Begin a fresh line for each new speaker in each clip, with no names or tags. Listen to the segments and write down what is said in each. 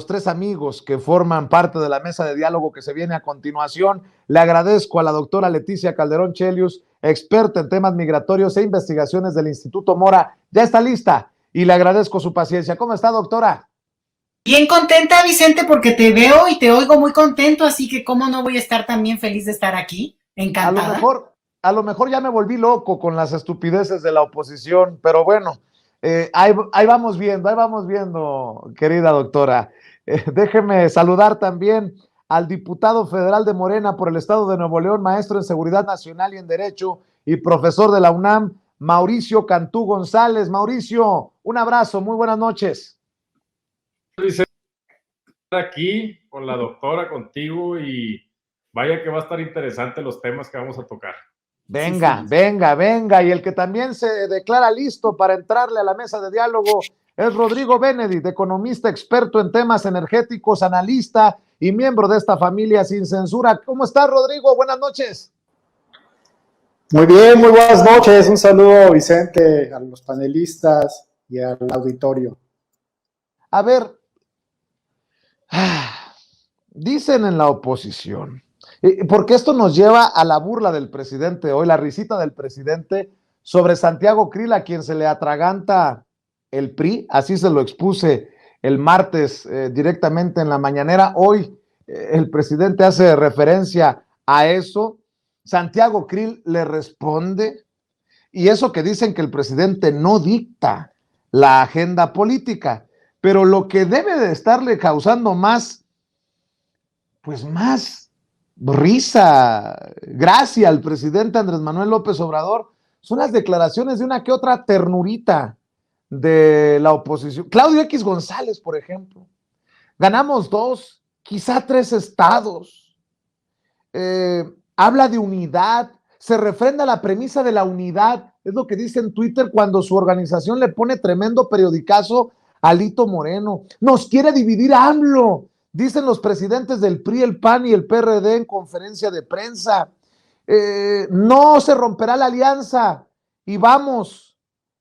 tres amigos que forman parte de la mesa de diálogo que se viene a continuación. Le agradezco a la doctora Leticia Calderón Chelius, experta en temas migratorios e investigaciones del Instituto Mora. Ya está lista y le agradezco su paciencia. ¿Cómo está, doctora?
Bien contenta, Vicente, porque te veo y te oigo muy contento, así que cómo no voy a estar también feliz de estar aquí,
A lo
encantada.
mejor, a lo mejor ya me volví loco con las estupideces de la oposición, pero bueno, ahí vamos viendo, querida doctora. Déjeme saludar también al diputado federal de Morena por el estado de Nuevo León, maestro en Seguridad Nacional y en Derecho y profesor de la UNAM, Mauricio Cantú González. Mauricio, un abrazo, muy buenas noches.
Aquí con la doctora, contigo, y vaya que va a estar interesante los temas que vamos a tocar.
Venga,
Sí.
venga. Y el que también se declara listo para entrarle a la mesa de diálogo es Rodrigo Benedict, economista experto en temas energéticos, analista y miembro de esta familia sin censura. ¿Cómo estás, Rodrigo? Buenas noches.
Muy bien, muy buenas noches. Un saludo, Vicente, a los panelistas y al auditorio.
A ver, dicen en la oposición, porque esto nos lleva a la burla del presidente hoy, la risita del presidente sobre Santiago Krill, a quien se le atraganta el PRI, así se lo expuse el martes directamente en la mañanera. Hoy el presidente hace referencia a eso. Santiago Krill le responde, y eso que dicen que el presidente no dicta la agenda política, pero lo que debe de estarle causando más risa, gracia al presidente Andrés Manuel López Obrador, son las declaraciones de una que otra ternurita de la oposición. Claudio X González, por ejemplo. Ganamos 2, quizá 3 estados. Habla de unidad, se refrenda la premisa de la unidad, es lo que dice en Twitter cuando su organización le pone tremendo periodicazo a Lito Moreno. Nos quiere dividir AMLO, dicen los presidentes del PRI, el PAN y el PRD en conferencia de prensa. No se romperá la alianza y vamos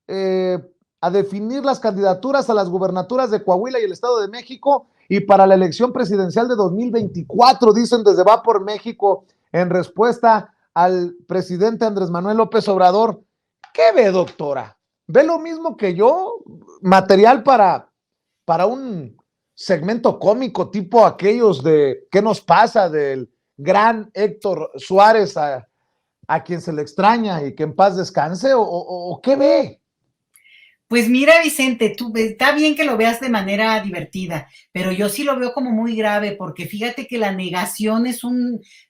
a definir las candidaturas a las gubernaturas de Coahuila y el Estado de México y para la elección presidencial de 2024, dicen desde Va por México en respuesta al presidente Andrés Manuel López Obrador. ¿Qué ve, doctora? ¿Ve lo mismo que yo? ¿Material para un segmento cómico tipo aquellos de ¿qué nos pasa? Del gran Héctor Suárez a quien se le extraña y que en paz descanse, o ¿qué ve?
Pues mira, Vicente, está bien que lo veas de manera divertida, pero yo sí lo veo como muy grave, porque fíjate que la negación es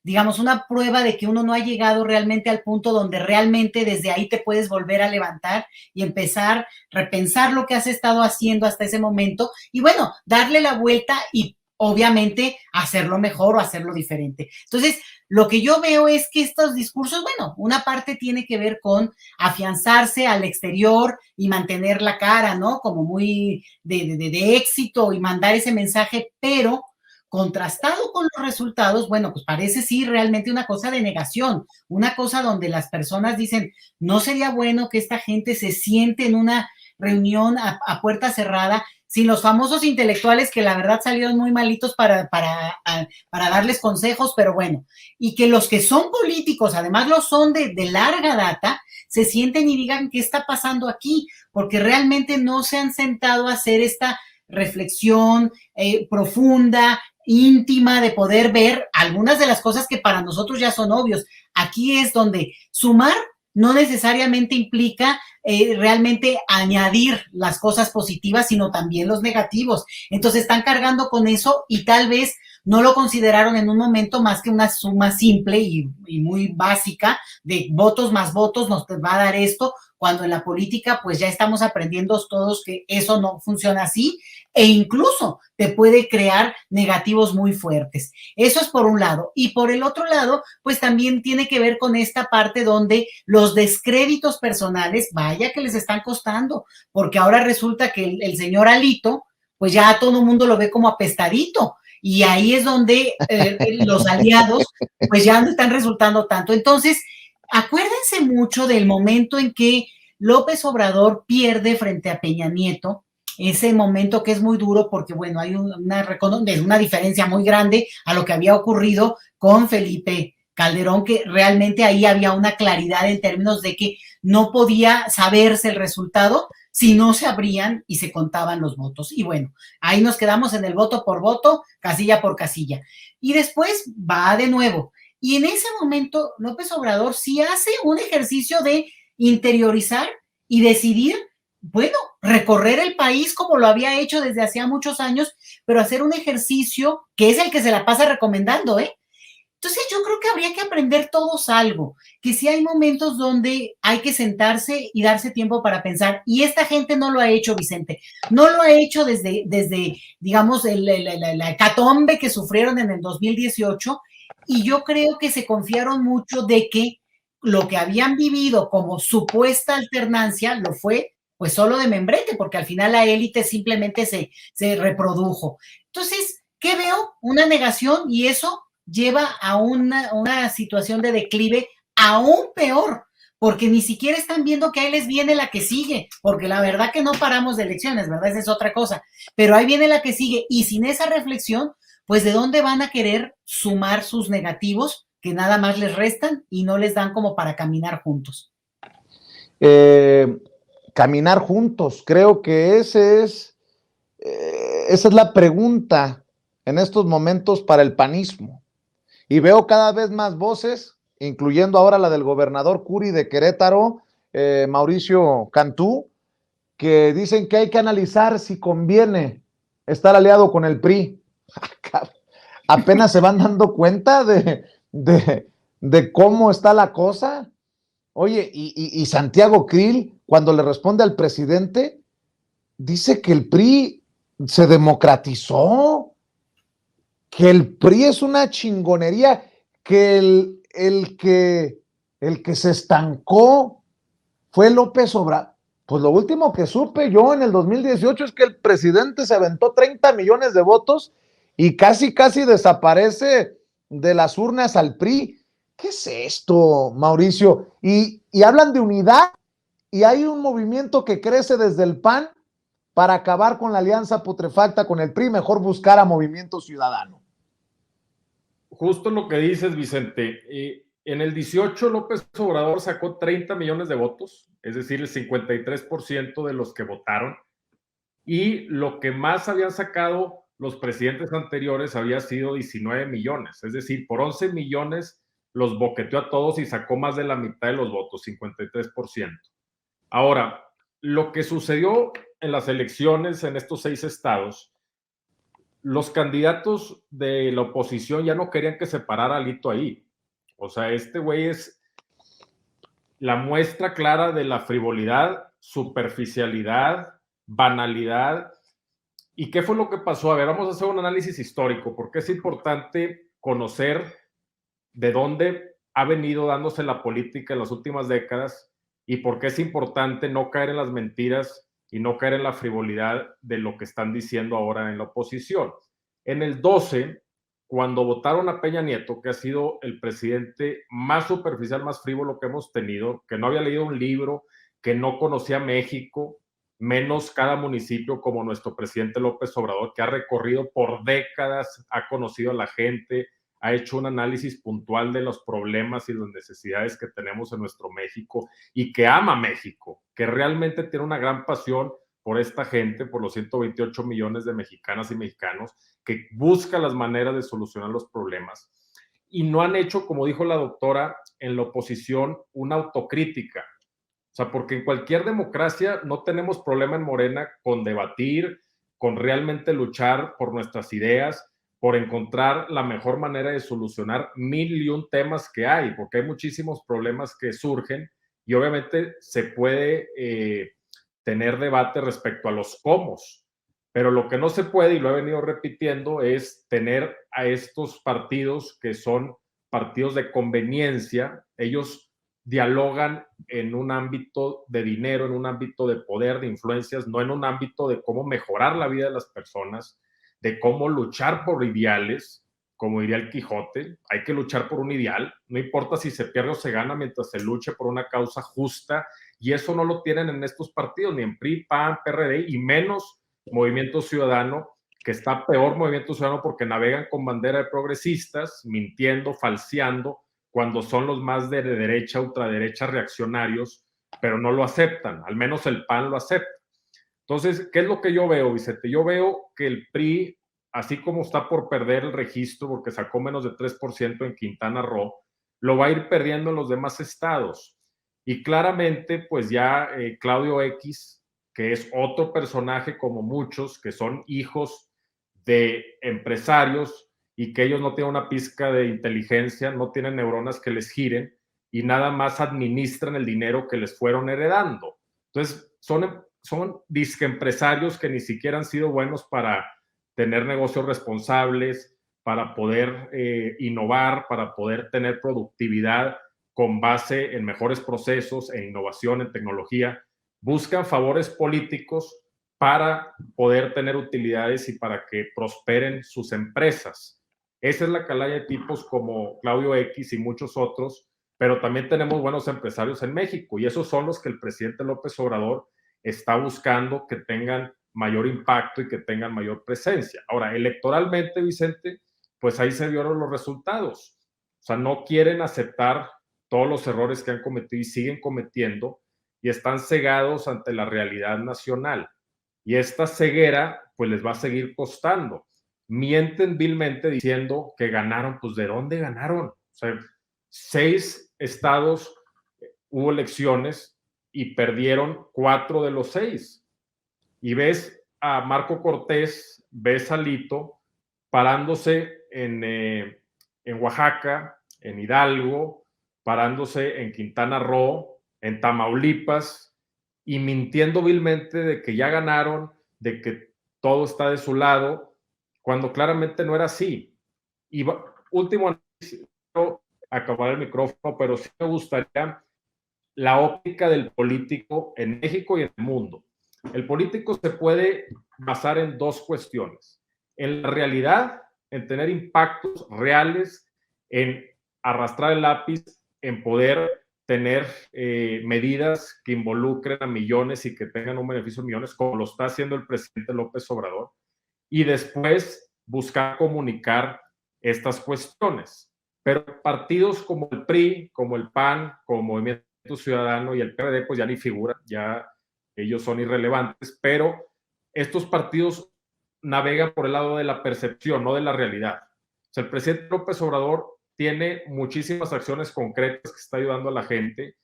digamos, una prueba de que uno no ha llegado realmente al punto donde realmente desde ahí te puedes volver a levantar y empezar, repensar lo que has estado haciendo hasta ese momento y bueno, darle la vuelta y obviamente hacerlo mejor o hacerlo diferente. Entonces, lo que yo veo es que estos discursos, bueno, una parte tiene que ver con afianzarse al exterior y mantener la cara, ¿no? Como muy de éxito y mandar ese mensaje, pero contrastado con los resultados, bueno, pues parece sí realmente una cosa de negación, una cosa donde las personas dicen, no sería bueno que esta gente se siente en una reunión a puerta cerrada sin los famosos intelectuales que la verdad salieron muy malitos para darles consejos, pero bueno, y que los que son políticos, además lo son de larga data, se sienten y digan qué está pasando aquí, porque realmente no se han sentado a hacer esta reflexión profunda, íntima, de poder ver algunas de las cosas que para nosotros ya son obvios. Aquí es donde sumar no necesariamente implica realmente añadir las cosas positivas, sino también los negativos. Entonces están cargando con eso y tal vez no lo consideraron en un momento más que una suma simple y muy básica de votos más votos nos va a dar esto, cuando en la política pues ya estamos aprendiendo todos que eso no funciona así e incluso te puede crear negativos muy fuertes. Eso es por un lado. Y por el otro lado, pues también tiene que ver con esta parte donde los descréditos personales, vaya que les están costando, porque ahora resulta que el señor Alito, pues ya todo el mundo lo ve como apestadito. Y ahí es donde los aliados, pues ya no están resultando tanto. Entonces, acuérdense mucho del momento en que López Obrador pierde frente a Peña Nieto ese momento que es muy duro porque, bueno, hay una diferencia muy grande a lo que había ocurrido con Felipe Calderón, que realmente ahí había una claridad en términos de que no podía saberse el resultado si no se abrían y se contaban los votos. Y bueno, ahí nos quedamos en el voto por voto, casilla por casilla. Y después va de nuevo. Y en ese momento López Obrador sí hace un ejercicio de interiorizar y decidir, bueno, recorrer el país como lo había hecho desde hacía muchos años, pero hacer un ejercicio que es el que se la pasa recomendando, ¿eh? Entonces yo creo que habría que aprender todos algo, que sí hay momentos donde hay que sentarse y darse tiempo para pensar, y esta gente no lo ha hecho, Vicente, no lo ha hecho desde digamos, la hecatombe que sufrieron en el 2018, y yo creo que se confiaron mucho de que lo que habían vivido como supuesta alternancia lo fue pues solo de membrete, porque al final la élite simplemente se reprodujo. Entonces, ¿qué veo? Una negación, y eso lleva a una situación de declive aún peor, porque ni siquiera están viendo que ahí les viene la que sigue, porque la verdad que no paramos de elecciones, ¿verdad? Esa es otra cosa, pero ahí viene la que sigue, y sin esa reflexión, pues ¿de dónde van a querer sumar sus negativos que nada más les restan y no les dan como para caminar juntos?
Caminar juntos, creo que esa es la pregunta en estos momentos para el panismo. Y veo cada vez más voces, incluyendo ahora la del gobernador Curi de Querétaro, Mauricio Cantú, que dicen que hay que analizar si conviene estar aliado con el PRI. Apenas se van dando cuenta de cómo está la cosa. Oye, y Santiago Krill, cuando le responde al presidente, dice que el PRI se democratizó, que el PRI es una chingonería, que el que se estancó fue López Obrador. Pues lo último que supe yo en el 2018 es que el presidente se aventó 30 millones de votos y casi desaparece de las urnas al PRI. ¿Qué es esto, Mauricio? Y hablan de unidad, y hay un movimiento que crece desde el PAN para acabar con la alianza putrefacta con el PRI, mejor buscar a Movimiento Ciudadano.
Justo lo que dices, Vicente. En el 18 López Obrador sacó 30 millones de votos, es decir, el 53% de los que votaron, y lo que más habían sacado los presidentes anteriores había sido 19 millones, es decir, por 11 millones los boqueteó a todos y sacó más de la mitad de los votos, 53%. Ahora, lo que sucedió en las elecciones en estos 6 estados, los candidatos de la oposición ya no querían que se parara Alito ahí. O sea, este güey es la muestra clara de la frivolidad, superficialidad, banalidad. ¿Y qué fue lo que pasó? A ver, vamos a hacer un análisis histórico, porque es importante conocer de dónde ha venido dándose la política en las últimas décadas y por qué es importante no caer en las mentiras y no caer en la frivolidad de lo que están diciendo ahora en la oposición. En el 12, cuando votaron a Peña Nieto, que ha sido el presidente más superficial, más frívolo que hemos tenido, que no había leído un libro, que no conocía México, menos cada municipio, como nuestro presidente López Obrador, que ha recorrido por décadas, ha conocido a la gente, ha hecho un análisis puntual de los problemas y las necesidades que tenemos en nuestro México y que ama México, que realmente tiene una gran pasión por esta gente, por los 128 millones de mexicanas y mexicanos, que busca las maneras de solucionar los problemas. Y no han hecho, como dijo la doctora, en la oposición, una autocrítica. O sea, porque en cualquier democracia no tenemos problema en Morena con debatir, con realmente luchar por nuestras ideas, por encontrar la mejor manera de solucionar 1001 temas que hay, porque hay muchísimos problemas que surgen y obviamente se puede tener debate respecto a los cómo, pero lo que no se puede, y lo he venido repitiendo, es tener a estos partidos que son partidos de conveniencia. Ellos dialogan en un ámbito de dinero, en un ámbito de poder, de influencias, no en un ámbito de cómo mejorar la vida de las personas, de cómo luchar por ideales, como diría el Quijote. Hay que luchar por un ideal, no importa si se pierde o se gana, mientras se luche por una causa justa, y eso no lo tienen en estos partidos, ni en PRI, PAN, PRD, y menos Movimiento Ciudadano, que está peor Movimiento Ciudadano porque navegan con bandera de progresistas, mintiendo, falseando, cuando son los más de derecha, ultraderecha, reaccionarios, pero no lo aceptan, al menos el PAN lo acepta. Entonces, ¿qué es lo que yo veo, Vicente? Yo veo que el PRI, así como está por perder el registro porque sacó menos de 3% en Quintana Roo, lo va a ir perdiendo en los demás estados. Y claramente, pues ya Claudio X, que es otro personaje como muchos, que son hijos de empresarios y que ellos no tienen una pizca de inteligencia, no tienen neuronas que les giren y nada más administran el dinero que les fueron heredando. Entonces, son disque empresarios que ni siquiera han sido buenos para tener negocios responsables, para poder innovar, para poder tener productividad con base en mejores procesos, en innovación, en tecnología. Buscan favores políticos para poder tener utilidades y para que prosperen sus empresas. Esa es la calalla de tipos como Claudio X y muchos otros, pero también tenemos buenos empresarios en México y esos son los que el presidente López Obrador está buscando que tengan mayor impacto y que tengan mayor presencia. Ahora, electoralmente, Vicente, pues ahí se vieron los resultados. O sea, no quieren aceptar todos los errores que han cometido y siguen cometiendo y están cegados ante la realidad nacional. Y esta ceguera, pues les va a seguir costando. Mienten vilmente diciendo que ganaron. Pues, ¿de dónde ganaron? O sea, 6 estados hubo elecciones y perdieron 4 de los 6. Y ves a Marco Cortés, ves a Lito parándose en Oaxaca, en Hidalgo, parándose en Quintana Roo, en Tamaulipas, y mintiendo vilmente de que ya ganaron, de que todo está de su lado, cuando claramente no era así. Y último análisis, acabar el micrófono, pero sí me gustaría la óptica del político en México y en el mundo. El político se puede basar en 2 cuestiones. En la realidad, en tener impactos reales, en arrastrar el lápiz, en poder tener medidas que involucren a millones y que tengan un beneficio de millones, como lo está haciendo el presidente López Obrador, y después buscar comunicar estas cuestiones. Pero partidos como el PRI, como el PAN, como Movimiento Ciudadano y el PRD, pues ya ni figuran, ya ellos son irrelevantes, pero estos partidos navegan por el lado de la percepción, no de la realidad. O sea, el presidente López Obrador tiene muchísimas acciones concretas que está ayudando a la gente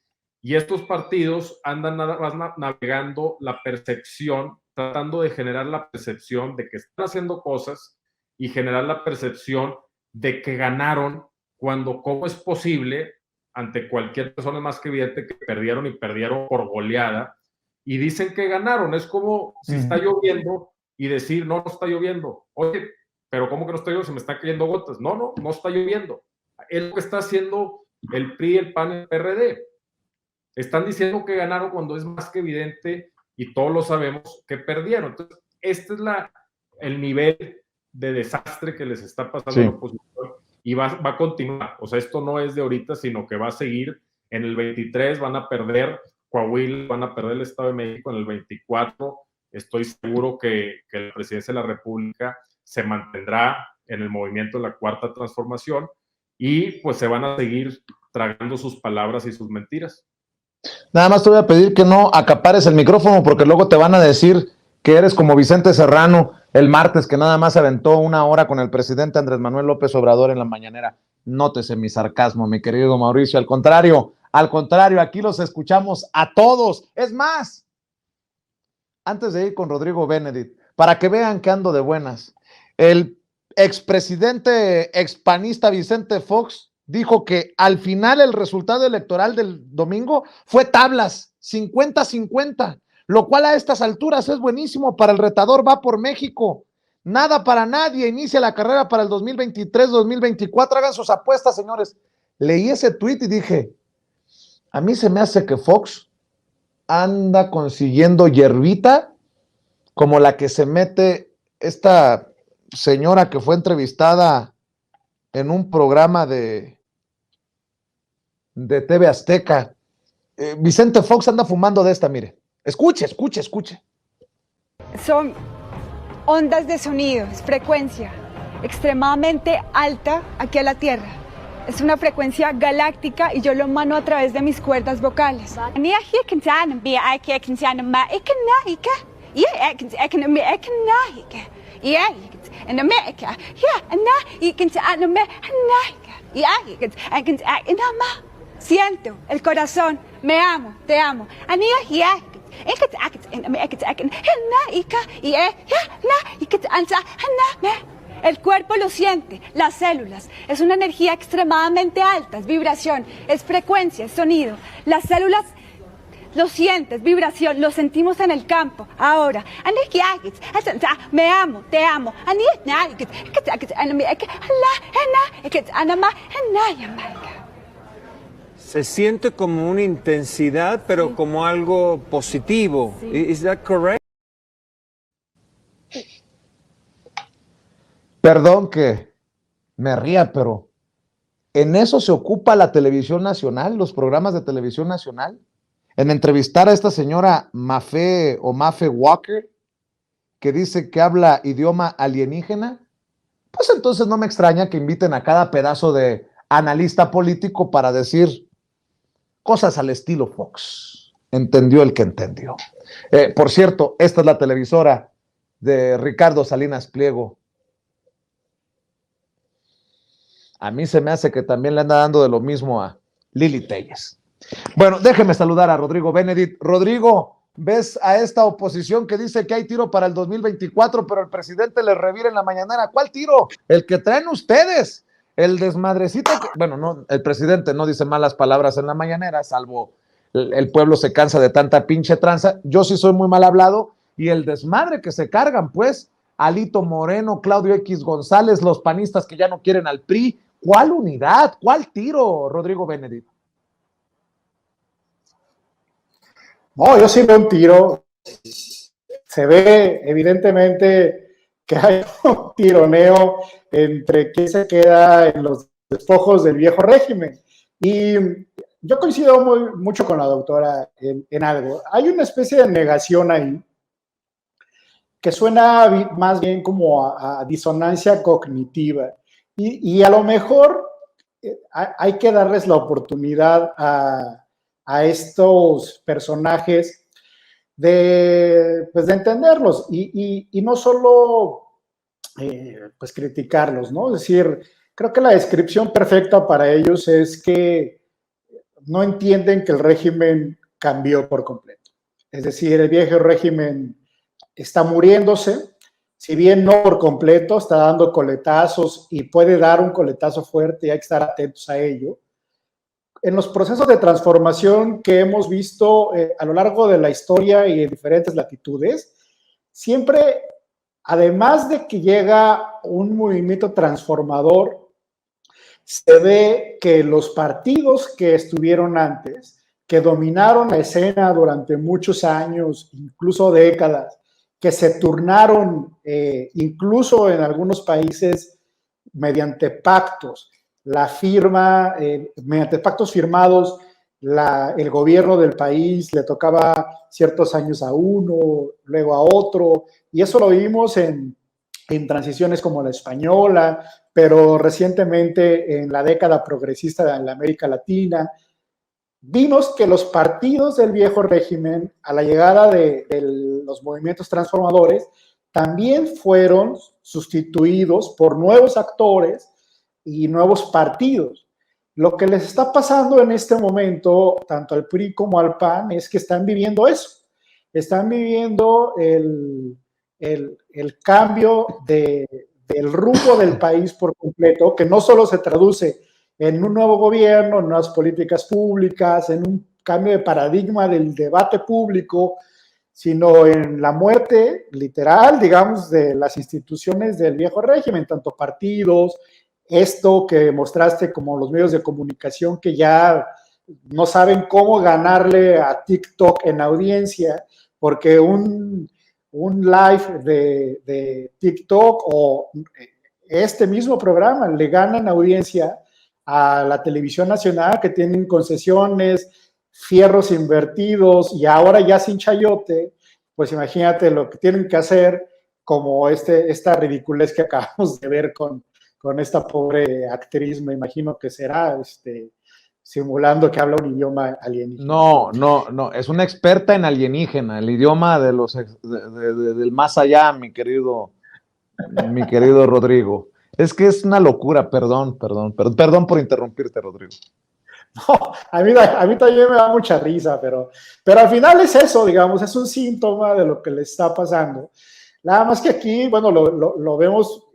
y estos partidos andan nada más navegando la percepción, tratando de generar la percepción de que están haciendo cosas y generar la percepción de que ganaron, cuando cómo es posible ante cualquier persona más que evidente que perdieron y perdieron por goleada y dicen que ganaron. Es como si está lloviendo y decir, no está lloviendo. Oye, pero ¿cómo que no está lloviendo? Se me están cayendo gotas. No está lloviendo. Es lo que está haciendo el PRI, el PAN y el PRD. Están diciendo que ganaron cuando es más que evidente y todos lo sabemos que perdieron. Entonces, este es el nivel de desastre que les está pasando a la oposición y va a continuar. O sea, esto no es de ahorita, sino que va a seguir. En el 23 van a perder Coahuila, van a perder el Estado de México. En el 24 estoy seguro que la presidencia de la República se mantendrá en el movimiento de la Cuarta Transformación y pues se van a seguir tragando sus palabras y sus mentiras.
Nada más te voy a pedir que no acapares el micrófono porque luego te van a decir que eres como Vicente Serrano el martes, que nada más aventó 1 hora con el presidente Andrés Manuel López Obrador en la mañanera. Nótese mi sarcasmo, mi querido Mauricio. Al contrario, aquí los escuchamos a todos. Es más, antes de ir con Rodrigo Benedict, para que vean que ando de buenas, el expresidente expanista Vicente Fox dijo que al final el resultado electoral del domingo fue tablas, 50-50, lo cual a estas alturas es buenísimo para el retador. Va por México, nada para nadie, inicia la carrera para el 2023-2024, hagan sus apuestas, señores. Leí ese tuit y dije, a mí se me hace que Fox anda consiguiendo hierbita como la que se mete esta señora que fue entrevistada en un programa de TV Azteca. Vicente Fox anda fumando de esta, mire. Escuche.
ondas de sonido, es frecuencia extremadamente alta aquí a la Tierra. Es una frecuencia galáctica y yo lo emano a través de mis cuerdas vocales. Siento el corazón, me amo, te amo. El cuerpo lo siente, las células. Es una energía extremadamente alta, es vibración, es frecuencia, es sonido. Las células lo sientes, vibración, lo sentimos en el campo. Ahora, me amo, te amo.
Se siente como una intensidad, pero como algo positivo. ¿Es that correct?
Perdón que me ría, pero en eso se ocupa la televisión nacional, los programas de televisión nacional, en entrevistar a esta señora Mafe Walker, que dice que habla idioma alienígena. Pues entonces no me extraña que inviten a cada pedazo de analista político para decir cosas al estilo Fox. Entendió el que entendió. Por cierto, esta es la televisora de Ricardo Salinas Pliego. A mí se me hace que también le anda dando de lo mismo a Lili Telles. Bueno, déjeme saludar a Rodrigo Benedict. Rodrigo, ¿ves a esta oposición que dice que hay tiro para el 2024, pero el presidente les revira en la mañanera? ¿Cuál tiro? El que traen ustedes. El desmadrecito, bueno, no, el presidente no dice malas palabras en la mañanera, salvo el pueblo se cansa de tanta pinche tranza. Yo sí soy muy mal hablado, y el desmadre que se cargan, pues, Alito Moreno, Claudio X González, los panistas que ya no quieren al PRI. ¿Cuál unidad? ¿Cuál tiro, Rodrigo Benedict?
No, yo sí veo un tiro. Se ve evidentemente que hay un tironeo entre quién se queda en los despojos del viejo régimen. Y yo coincido mucho con la doctora en algo. Hay una especie de negación ahí que suena más bien como a disonancia cognitiva. Y a lo mejor hay que darles la oportunidad a estos personajes de entenderlos y no solo pues criticarlos, ¿no? Es decir, creo que la descripción perfecta para ellos es que no entienden que el régimen cambió por completo. Es decir, el viejo régimen está muriéndose, si bien no por completo, está dando coletazos y puede dar un coletazo fuerte y hay que estar atentos a ello. En los procesos de transformación que hemos visto a lo largo de la historia y en diferentes latitudes, siempre, además de que llega un movimiento transformador, se ve que los partidos que estuvieron antes, que dominaron la escena durante muchos años, incluso décadas, que se turnaron incluso en algunos países mediante pactos, mediante pactos firmados, el gobierno del país le tocaba ciertos años a uno, luego a otro, y eso lo vimos en transiciones como la española, pero recientemente en la década progresista de la América Latina. Vimos que los partidos del viejo régimen, a la llegada de los movimientos transformadores, también fueron sustituidos por nuevos actores y nuevos partidos. Lo que les está pasando en este momento, tanto al PRI como al PAN, es que están viviendo eso. Están viviendo el cambio del rumbo del país por completo, que no solo se traduce en un nuevo gobierno, en nuevas políticas públicas, en un cambio de paradigma del debate público, sino en la muerte literal, digamos, de las instituciones del viejo régimen, tanto partidos, esto que mostraste como los medios de comunicación que ya no saben cómo ganarle a TikTok en audiencia, porque un live de TikTok o este mismo programa le ganan audiencia a la televisión nacional, que tienen concesiones, fierros invertidos y ahora ya sin chayote. Pues imagínate lo que tienen que hacer como esta ridiculez que acabamos de ver con esta pobre actriz, me imagino que será simulando que habla un idioma alienígena.
No, es una experta en alienígena, el idioma de del más allá, mi querido Rodrigo. Es que es una locura, perdón por interrumpirte, Rodrigo.
No, a mí también me da mucha risa, pero al final es eso, digamos, es un síntoma de lo que le está pasando. Nada más que aquí, bueno, lo vemos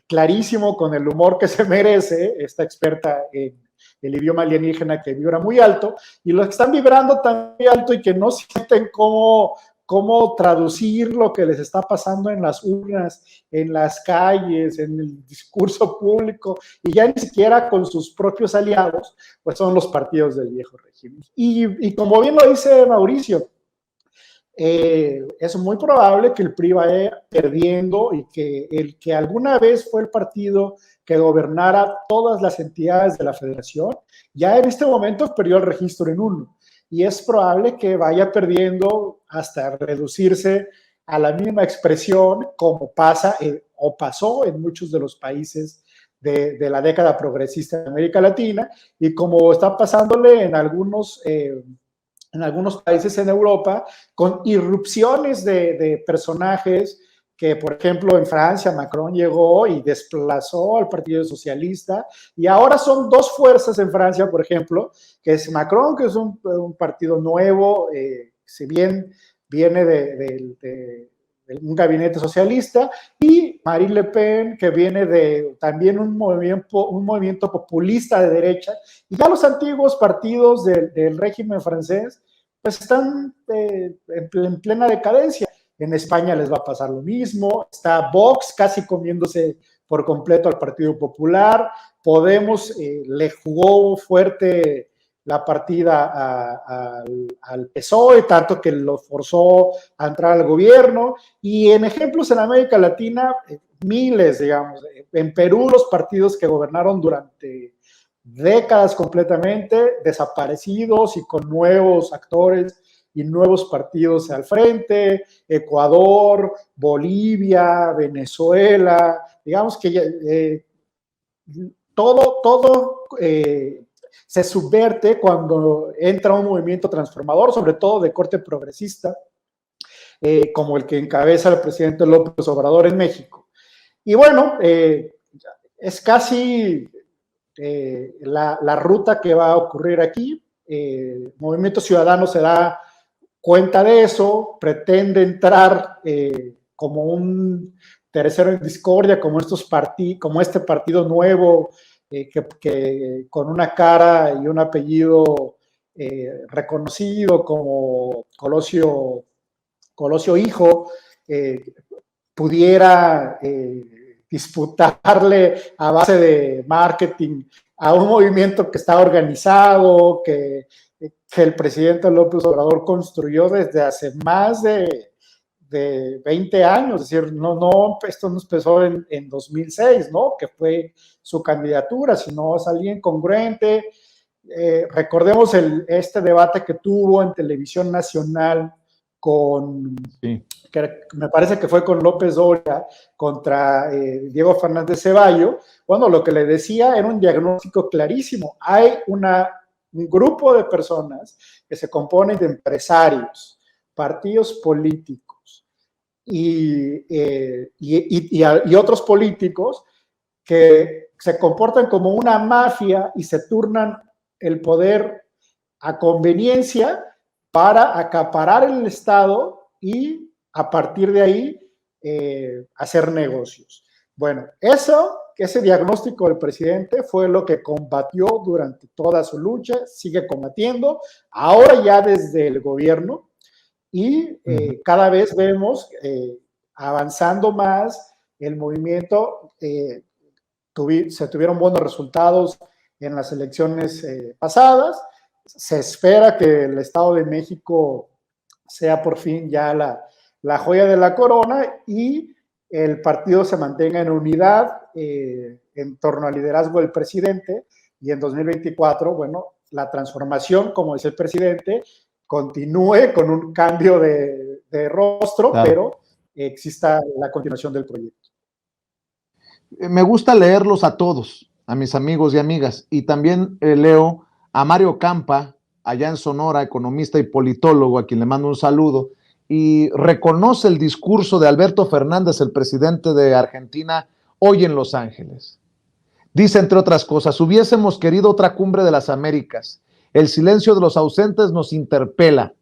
clarísimo con el humor que se merece esta experta en el idioma alienígena que vibra muy alto, y los que están vibrando tan muy alto y que no sienten cómo traducir lo que les está pasando en las urnas, en las calles, en el discurso público, y ya ni siquiera con sus propios aliados, pues son los partidos del viejo régimen. Y como bien lo dice Mauricio, es muy probable que el PRI vaya perdiendo y que el que alguna vez fue el partido que gobernara todas las entidades de la federación, ya en este momento perdió el registro en uno. Y es probable que vaya perdiendo hasta reducirse a la mínima expresión, como pasa o pasó en muchos de los países de la década progresista de América Latina, y como está pasándole en algunos países en Europa, con irrupciones de personajes que, por ejemplo, en Francia Macron llegó y desplazó al Partido Socialista, y ahora son dos fuerzas en Francia, por ejemplo, que es Macron, que es un partido nuevo, si bien viene de un gabinete socialista, y Marine Le Pen, que viene de también un movimiento populista de derecha, y ya los antiguos partidos del régimen francés pues están en plena decadencia. En España les va a pasar lo mismo, está Vox casi comiéndose por completo al Partido Popular, Podemos le jugó fuerte la partida al PSOE, tanto que lo forzó a entrar al gobierno, y en ejemplos en América Latina, miles, digamos, en Perú los partidos que gobernaron durante décadas completamente desaparecidos y con nuevos actores y nuevos partidos al frente, Ecuador, Bolivia, Venezuela, digamos que todo se subverte cuando entra un movimiento transformador, sobre todo de corte progresista, como el que encabeza el presidente López Obrador en México. Y bueno, es casi la ruta que va a ocurrir aquí. Movimiento Ciudadano se da cuenta de eso, pretende entrar como un tercero en discordia, como este partido nuevo, que con una cara y un apellido reconocido como Colosio Hijo, pudiera disputarle a base de marketing a un movimiento que está organizado, que el presidente López Obrador construyó desde hace más de 20 años, es decir, esto no empezó en 2006, ¿no? Que fue su candidatura, sino es alguien congruente. Recordemos este debate que tuvo en televisión nacional que me parece que fue con López Dóriga contra Diego Fernández Ceballo. Bueno, lo que le decía era un diagnóstico clarísimo. Hay un grupo de personas que se componen de empresarios, partidos políticos y otros políticos que se comportan como una mafia y se turnan el poder a conveniencia para acaparar el Estado y a partir de ahí hacer negocios. Bueno, ese diagnóstico del presidente fue lo que combatió durante toda su lucha, sigue combatiendo, ahora ya desde el gobierno, y cada vez vemos avanzando más el movimiento. Se tuvieron buenos resultados en las elecciones pasadas. Se espera que el Estado de México sea por fin ya la joya de la corona y el partido se mantenga en unidad en torno al liderazgo del presidente, y en 2024, bueno, la transformación, como dice el presidente, continúe con un cambio de rostro, claro, pero exista la continuación del proyecto.
Me gusta leerlos a todos, a mis amigos y amigas, y también leo a Mario Campa, allá en Sonora, economista y politólogo, a quien le mando un saludo, y reconoce el discurso de Alberto Fernández, el presidente de Argentina, hoy en Los Ángeles. Dice, entre otras cosas, hubiésemos querido otra cumbre de las Américas. El silencio de los ausentes nos interpela.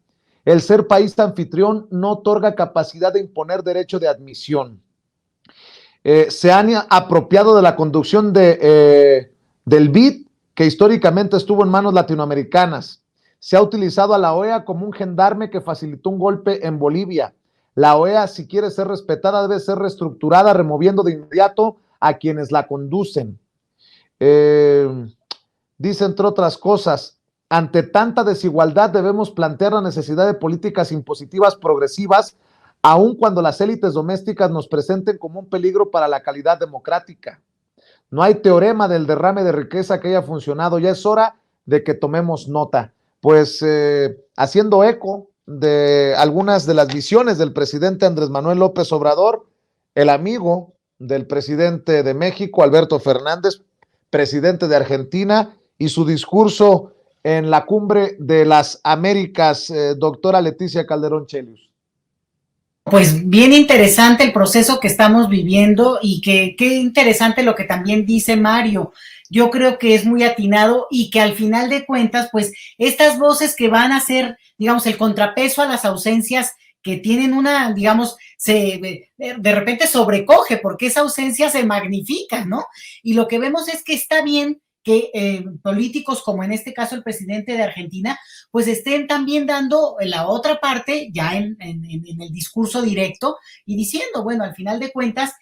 El ser país anfitrión no otorga capacidad de imponer derecho de admisión. Se han apropiado de la conducción del BID, que históricamente estuvo en manos latinoamericanas. Se ha utilizado a la OEA como un gendarme que facilitó un golpe en Bolivia. La OEA, si quiere ser respetada, debe ser reestructurada, removiendo de inmediato a quienes la conducen. Dice, entre otras cosas, ante tanta desigualdad debemos plantear la necesidad de políticas impositivas progresivas, aun cuando las élites domésticas nos presenten como un peligro para la calidad democrática. No hay teorema del derrame de riqueza que haya funcionado, ya es hora de que tomemos nota. Pues haciendo eco de algunas de las visiones del presidente Andrés Manuel López Obrador, el amigo del presidente de México, Alberto Fernández, presidente de Argentina, y su discurso en la cumbre de las Américas, doctora Leticia Calderón Chelius.
Pues bien interesante el proceso que estamos viviendo y qué interesante lo que también dice Mario. Yo creo que es muy atinado y que al final de cuentas, pues estas voces que van a ser, digamos, el contrapeso a las ausencias que tienen una, digamos, de repente sobrecoge porque esa ausencia se magnifica, ¿no? Y lo que vemos es que está bien que políticos como en este caso el presidente de Argentina, pues estén también dando la otra parte ya en el discurso directo y diciendo, bueno, al final de cuentas,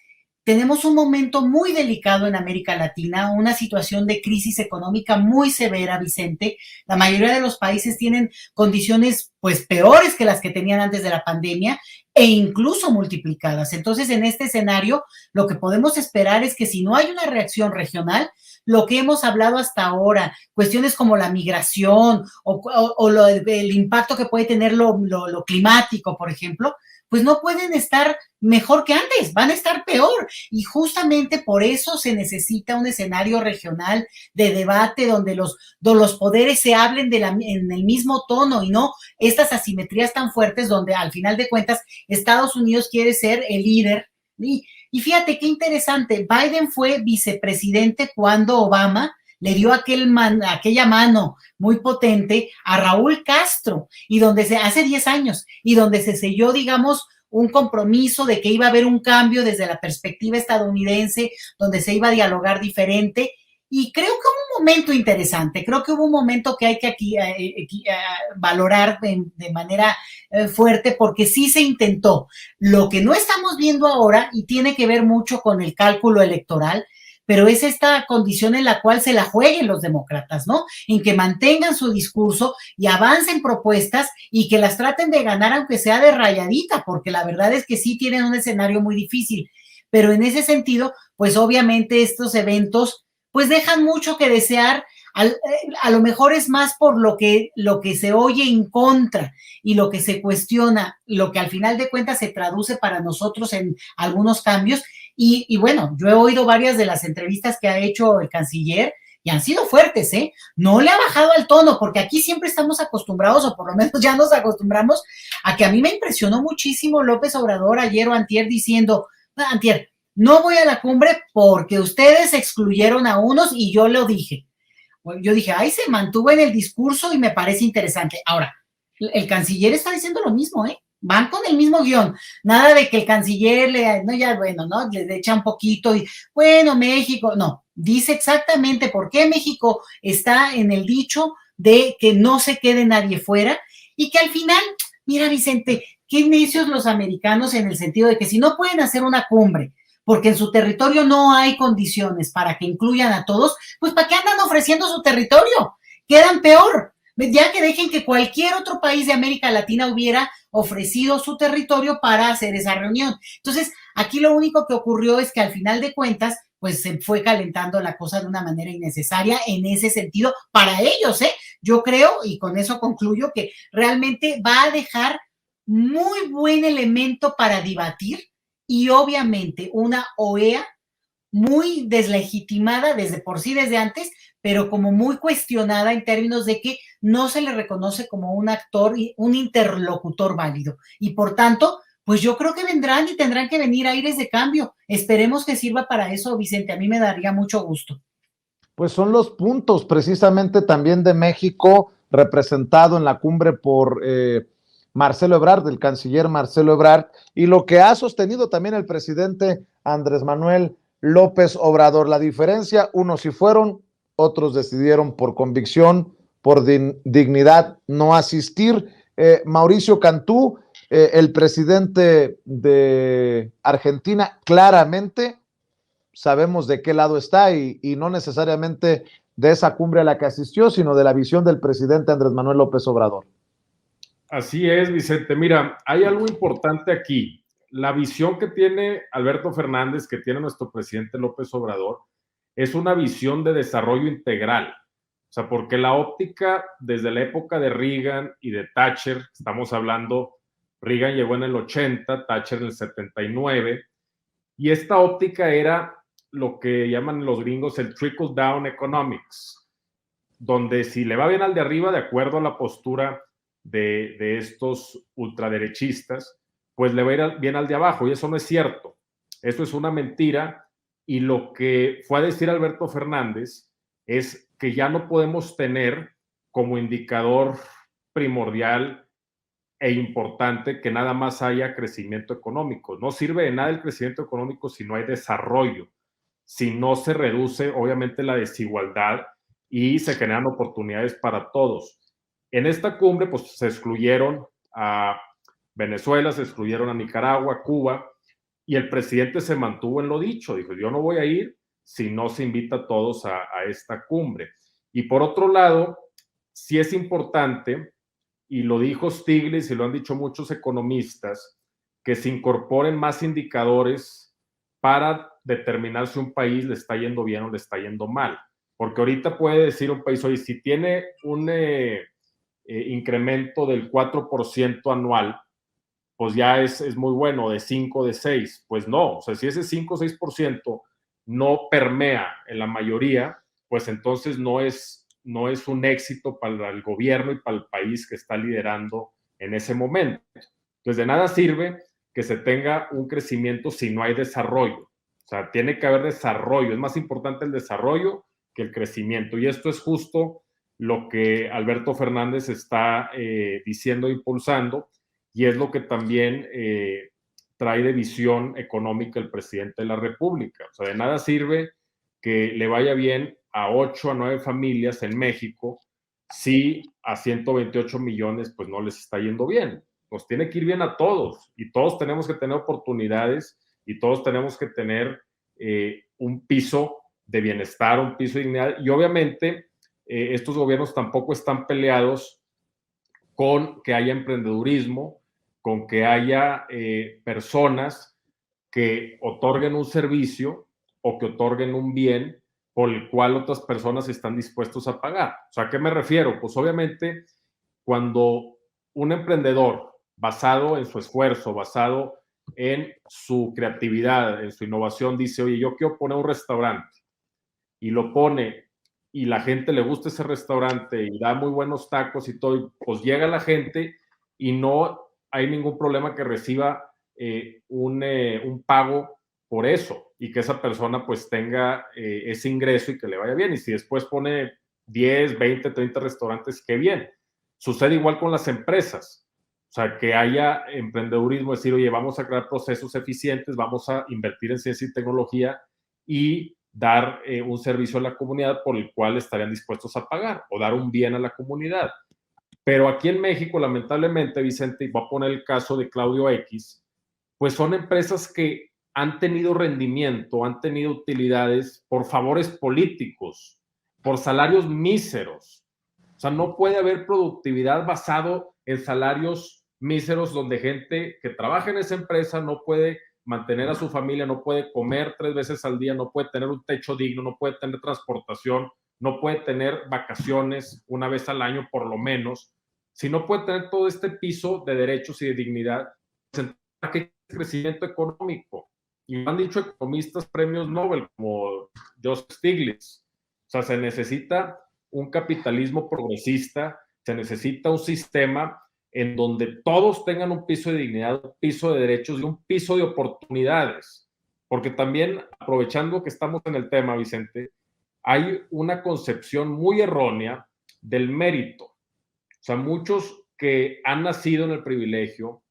tenemos un momento muy delicado en América Latina, una situación de crisis económica muy severa, Vicente. La mayoría de los países tienen condiciones pues peores que las que tenían antes de la pandemia e incluso multiplicadas. Entonces, en este escenario, lo que podemos esperar es que si no hay una reacción regional, lo que hemos hablado hasta ahora, cuestiones como la migración o el impacto que puede tener lo climático, por ejemplo, pues no pueden estar mejor que antes, van a estar peor. Y justamente por eso se necesita un escenario regional de debate donde los poderes se hablen en el mismo tono y no estas asimetrías tan fuertes donde al final de cuentas Estados Unidos quiere ser el líder. Y fíjate qué interesante, Biden fue vicepresidente cuando Obama le dio aquella mano muy potente a Raúl Castro, y hace 10 años, y donde se selló, digamos, un compromiso de que iba a haber un cambio desde la perspectiva estadounidense, donde se iba a dialogar diferente, y creo que hubo un momento interesante, creo que hubo un momento que hay que aquí valorar de manera fuerte, porque sí se intentó. Lo que no estamos viendo ahora, y tiene que ver mucho con el cálculo electoral, pero es esta condición en la cual se la jueguen los demócratas, ¿no? En que mantengan su discurso y avancen propuestas y que las traten de ganar aunque sea de rayadita, porque la verdad es que sí tienen un escenario muy difícil. Pero en ese sentido, pues obviamente estos eventos pues dejan mucho que desear. A lo mejor es más por lo que se oye en contra y lo que se cuestiona, lo que al final de cuentas se traduce para nosotros en algunos cambios. Y bueno, yo he oído varias de las entrevistas que ha hecho el canciller y han sido fuertes, ¿eh? No le ha bajado al tono, porque aquí siempre estamos acostumbrados, o por lo menos ya nos acostumbramos, a que a mí me impresionó muchísimo López Obrador ayer o antier diciendo, no voy a la cumbre porque ustedes excluyeron a unos y yo lo dije. Yo dije, se mantuvo en el discurso y me parece interesante. Ahora, el canciller está diciendo lo mismo, ¿eh? Van con el mismo guión, nada de que el canciller le echa un poquito y, bueno, México, no, dice exactamente por qué México está en el dicho de que no se quede nadie fuera y que al final, mira, Vicente, qué necios los americanos en el sentido de que si no pueden hacer una cumbre, porque en su territorio no hay condiciones para que incluyan a todos, pues ¿para qué andan ofreciendo su territorio? Quedan peor, ya que dejen que cualquier otro país de América Latina hubiera ofrecido su territorio para hacer esa reunión. Entonces, aquí lo único que ocurrió es que al final de cuentas, pues se fue calentando la cosa de una manera innecesaria en ese sentido para ellos, ¿eh? Yo creo, y con eso concluyo, que realmente va a dejar muy buen elemento para debatir y obviamente una OEA muy deslegitimada desde por sí desde antes, pero como muy cuestionada en términos de que no se le reconoce como un actor, un interlocutor válido. Y por tanto, pues yo creo que vendrán y tendrán que venir aires de cambio. Esperemos que sirva para eso, Vicente. A mí me daría mucho gusto.
Pues son los puntos precisamente también de México, representado en la cumbre por Marcelo Ebrard, el canciller Marcelo Ebrard, y lo que ha sostenido también el presidente Andrés Manuel López Obrador. La diferencia, unos sí fueron, otros decidieron por convicción, por dignidad no asistir. Mauricio Cantú, el presidente de Argentina, claramente sabemos de qué lado está y no necesariamente de esa cumbre a la que asistió, sino de la visión del presidente Andrés Manuel López Obrador.
Así es, Vicente. Mira, hay algo importante aquí. La visión que tiene Alberto Fernández, que tiene nuestro presidente López Obrador, es una visión de desarrollo integral. O sea, porque la óptica desde la época de Reagan y de Thatcher, estamos hablando, Reagan llegó en el 80, Thatcher en el 79, y esta óptica era lo que llaman los gringos el trickle down economics, donde si le va bien al de arriba, de acuerdo a la postura de estos ultraderechistas, pues le va a ir bien al de abajo, y eso no es cierto. Eso es una mentira, y lo que fue a decir Alberto Fernández es que ya no podemos tener como indicador primordial e importante que nada más haya crecimiento económico. No sirve de nada el crecimiento económico si no hay desarrollo, si no se reduce obviamente la desigualdad y se generan oportunidades para todos. En esta cumbre pues se excluyeron a Venezuela, se excluyeron a Nicaragua, Cuba, y el presidente se mantuvo en lo dicho, dijo, yo no voy a ir si no se invita a todos a esta cumbre. Y por otro lado, sí es importante, y lo dijo Stiglitz y lo han dicho muchos economistas, que se incorporen más indicadores para determinar si un país le está yendo bien o le está yendo mal. Porque ahorita puede decir un país, oye, si tiene un incremento del 4% anual, pues ya es muy bueno, de 5, de 6. Pues no, o sea, si ese 5 o 6% no permea en la mayoría, pues entonces no es un éxito para el gobierno y para el país que está liderando en ese momento. Entonces, de nada sirve que se tenga un crecimiento si no hay desarrollo. O sea, tiene que haber desarrollo. Es más importante el desarrollo que el crecimiento. Y esto es justo lo que Alberto Fernández está diciendo e impulsando, y es lo que también trae de visión económica el presidente de la República. O sea, de nada sirve que le vaya bien a 8 a 9 familias en México si a 128 millones pues no les está yendo bien. Nos tiene que ir bien a todos, y todos tenemos que tener oportunidades, y todos tenemos que tener un piso de bienestar, un piso de dignidad, y obviamente estos gobiernos tampoco están peleados con que haya emprendedurismo, con que haya personas que otorguen un servicio o que otorguen un bien por el cual otras personas están dispuestos a pagar. O sea, ¿a qué me refiero? Pues obviamente cuando un emprendedor basado en su esfuerzo, basado en su creatividad, en su innovación, dice, oye, yo quiero poner un restaurante, y lo pone, y la gente le gusta ese restaurante y da muy buenos tacos y todo, pues llega la gente y no hay ningún problema que reciba un pago por eso, y que esa persona pues tenga ese ingreso y que le vaya bien. Y si después pone 10, 20, 30 restaurantes, qué bien. Sucede igual con las empresas. O sea, que haya emprendedurismo, decir, oye, vamos a crear procesos eficientes, vamos a invertir en ciencia y tecnología y dar un servicio a la comunidad por el cual estarían dispuestos a pagar, o dar un bien a la comunidad. Pero aquí en México, lamentablemente, Vicente, y voy a poner el caso de Claudio X, pues son empresas que han tenido rendimiento, han tenido utilidades por favores políticos, por salarios míseros. O sea, no puede haber productividad basado en salarios míseros, donde gente que trabaja en esa empresa no puede mantener a su familia, no puede comer 3 veces al día, no puede tener un techo digno, no puede tener transportación, no puede tener vacaciones una vez al año por lo menos, si no puede tener todo este piso de derechos y de dignidad, que hay crecimiento económico. Y me han dicho economistas premios Nobel como Joseph Stiglitz. O sea, se necesita un capitalismo progresista, se necesita un sistema en donde todos tengan un piso de dignidad, un piso de derechos y un piso de oportunidades. Porque también, aprovechando que estamos en el tema, Vicente, hay una concepción muy errónea del mérito. O sea, muchos que han nacido en el privilegio,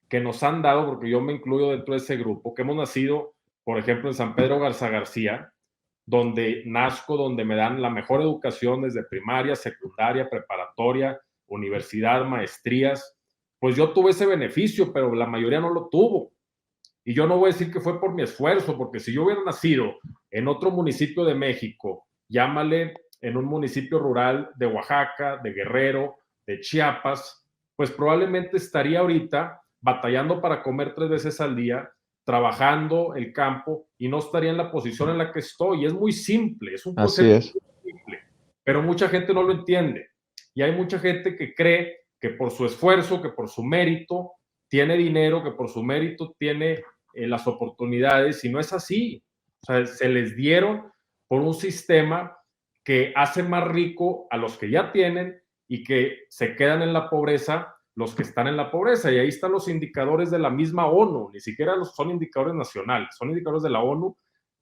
que nos han dado, porque yo me incluyo dentro de ese grupo, que hemos nacido, por ejemplo, en San Pedro Garza García, donde nazco, donde me dan la mejor educación desde primaria, secundaria, preparatoria, universidad, maestrías, pues yo tuve ese beneficio, pero la mayoría no lo tuvo. Y yo no voy a decir que fue por mi esfuerzo, porque si yo hubiera nacido en otro municipio de México, llámale en un municipio rural de Oaxaca, de Guerrero, de Chiapas, pues probablemente estaría ahorita batallando para comer 3 veces al día, trabajando el campo y no estaría en la posición en la que estoy. Es muy simple, es un concepto muy simple, pero mucha gente no lo entiende. Y hay mucha gente que cree que por su esfuerzo, que por su mérito, tiene dinero, que por su mérito tiene las oportunidades, y no es así. O sea, se les dieron por un sistema que hace más rico a los que ya tienen y que se quedan en la pobreza los que están en la pobreza. Y ahí están los indicadores de la misma ONU, ni siquiera son indicadores nacionales, son indicadores de la ONU,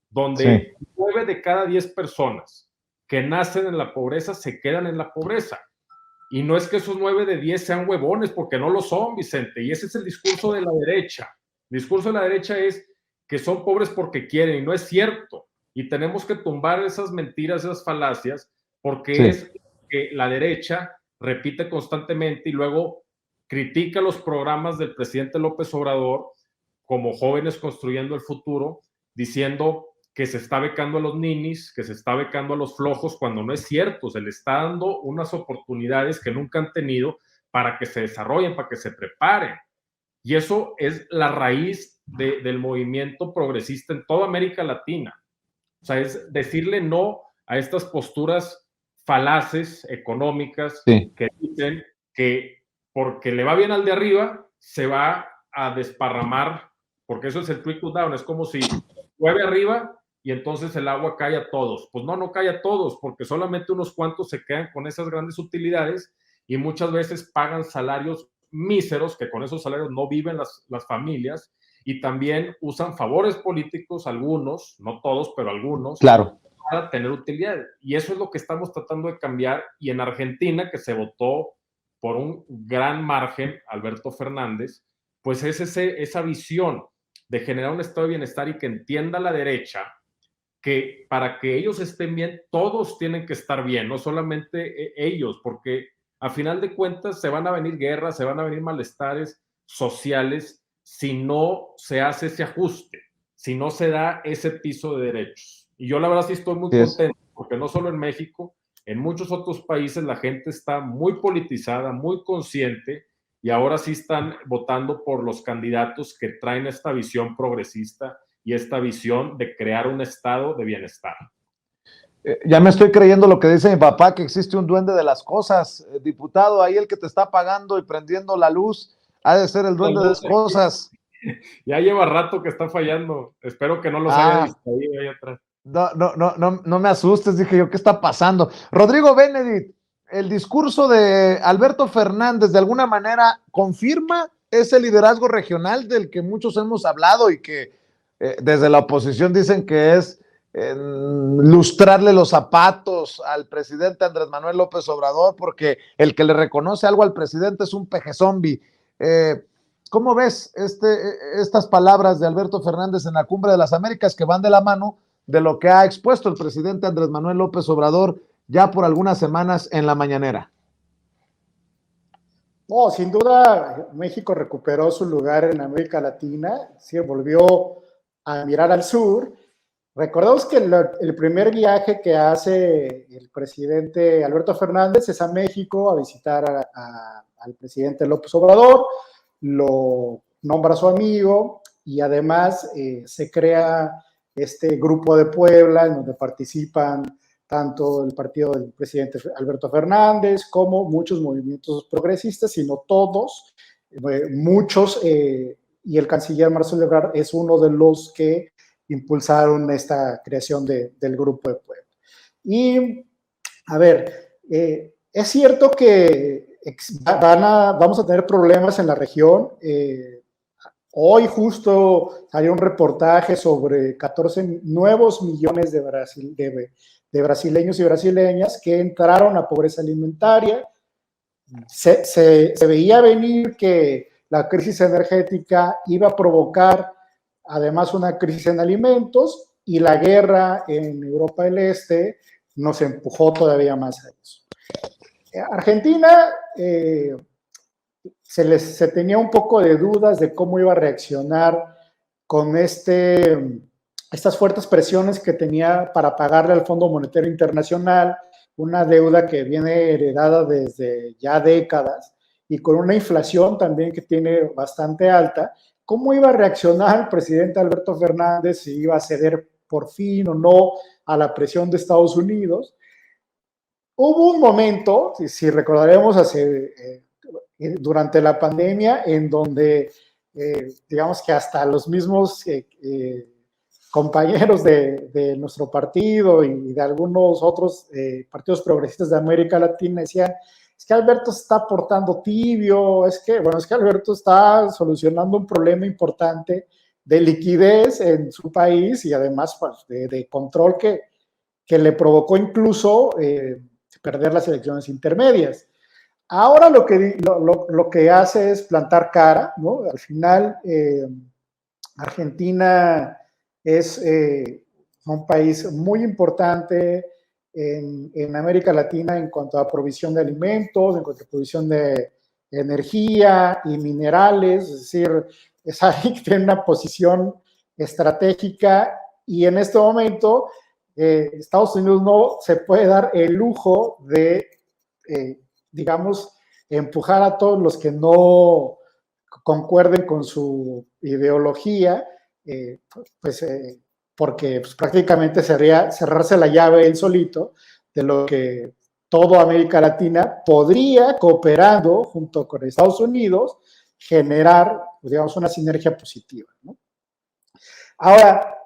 donde 9 de cada 10 personas que nacen en la pobreza se quedan en la pobreza. Y no es que esos 9 de 10 sean huevones, porque no lo son, Vicente. Y ese es el discurso de la derecha. El discurso de la derecha es que son pobres porque quieren, y no es cierto. Y tenemos que tumbar esas mentiras, esas falacias, porque es que la derecha repite constantemente y luego critica los programas del presidente López Obrador como Jóvenes Construyendo el Futuro, diciendo que se está becando a los ninis, que se está becando a los flojos, cuando no es cierto. Se le está dando unas oportunidades que nunca han tenido para que se desarrollen, para que se preparen. Y eso es la raíz del movimiento progresista en toda América Latina. O sea, es decirle no a estas posturas falaces económicas que dicen que porque le va bien al de arriba, se va a desparramar, porque eso es el trickle down. Es como si llueve arriba y entonces el agua cae a todos. Pues no, no cae a todos, porque solamente unos cuantos se quedan con esas grandes utilidades y muchas veces pagan salarios míseros, que con esos salarios no viven las familias, y también usan favores políticos, algunos, no todos, pero algunos, para tener utilidades. Y eso es lo que estamos tratando de cambiar. Y en Argentina, que se votó por un gran margen, Alberto Fernández, pues es esa visión de generar un estado de bienestar y que entienda la derecha que para que ellos estén bien, todos tienen que estar bien, no solamente ellos, porque a final de cuentas se van a venir guerras, se van a venir malestares sociales si no se hace ese ajuste, si no se da ese piso de derechos. Y yo la verdad sí estoy muy contento, porque no solo en México, en muchos otros países la gente está muy politizada, muy consciente, y ahora sí están votando por los candidatos que traen esta visión progresista y esta visión de crear un estado de bienestar.
Ya me estoy creyendo lo que dice mi papá, que existe un duende de las cosas. Diputado, ahí el que te está pagando y prendiendo la luz ha de ser el duende de las cosas.
Ya lleva rato que está fallando. Espero que no los haya distraído ahí atrás.
No me asustes, dije yo, ¿qué está pasando? Rodrigo Benedict, el discurso de Alberto Fernández de alguna manera confirma ese liderazgo regional del que muchos hemos hablado y que desde la oposición dicen que es lustrarle los zapatos al presidente Andrés Manuel López Obrador, porque el que le reconoce algo al presidente es un peje zombie. ¿Cómo ves estas palabras de Alberto Fernández en la Cumbre de las Américas, que van de la mano de lo que ha expuesto el presidente Andrés Manuel López Obrador ya por algunas semanas en la mañanera?
No, sin duda México recuperó su lugar en América Latina, sí, volvió a mirar al sur. Recordemos que el primer viaje que hace el presidente Alberto Fernández es a México a visitar al presidente López Obrador, lo nombra su amigo y además se crea este grupo de Puebla en donde participan tanto el partido del presidente Alberto Fernández como muchos movimientos progresistas, sino todos, muchos, y el canciller Marcelo Ebrard es uno de los que impulsaron esta creación del Grupo de Puebla. Y, a ver, es cierto que vamos a tener problemas en la región. Hoy justo salió un reportaje sobre 14 nuevos millones de brasileños y brasileñas que entraron a pobreza alimentaria. Se veía venir que la crisis energética iba a provocar además una crisis en alimentos, y la guerra en Europa del Este nos empujó todavía más a eso. Argentina se tenía un poco de dudas de cómo iba a reaccionar con estas fuertes presiones que tenía para pagarle al Fondo Monetario Internacional, una deuda que viene heredada desde ya décadas y con una inflación también que tiene bastante alta. ¿Cómo iba a reaccionar el presidente Alberto Fernández, si iba a ceder por fin o no a la presión de Estados Unidos? Hubo un momento, si recordaremos, durante la pandemia, en donde digamos que hasta los mismos compañeros de nuestro partido y de algunos otros partidos progresistas de América Latina decían: es que Alberto se está portando tibio, es que Alberto está solucionando un problema importante de liquidez en su país y además pues, de control que le provocó incluso perder las elecciones intermedias. Ahora lo que hace es plantar cara, ¿no? Al final, Argentina es un país muy importante en América Latina en cuanto a provisión de alimentos, en cuanto a provisión de energía y minerales, es decir, es alguien que tiene una posición estratégica, y en este momento Estados Unidos no se puede dar el lujo de, digamos, empujar a todos los que no concuerden con su ideología, porque pues, prácticamente sería cerrarse la llave él solito, de lo que toda América Latina podría, cooperando junto con Estados Unidos, generar, digamos, una sinergia positiva, ¿no? Ahora,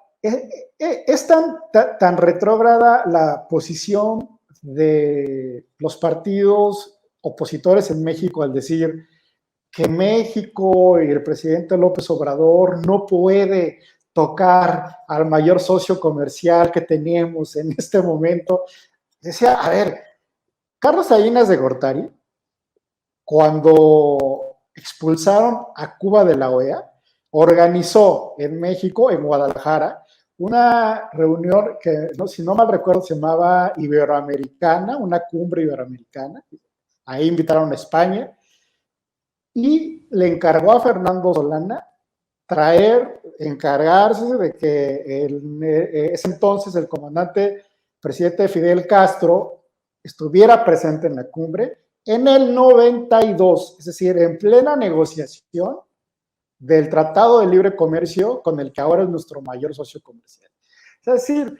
es tan retrógrada la posición de los partidos opositores en México al decir que México y el presidente López Obrador no puede tocar al mayor socio comercial que tenemos en este momento. Decía, a ver, Carlos Salinas de Gortari, cuando expulsaron a Cuba de la OEA, organizó en México, en Guadalajara, una reunión que, si no mal recuerdo, se llamaba Iberoamericana, una cumbre iberoamericana. Ahí invitaron a España y le encargó a Fernando Solana encargarse de que ese entonces el comandante presidente Fidel Castro estuviera presente en la cumbre en el 92, es decir, en plena negociación del Tratado de Libre Comercio con el que ahora es nuestro mayor socio comercial. Es decir,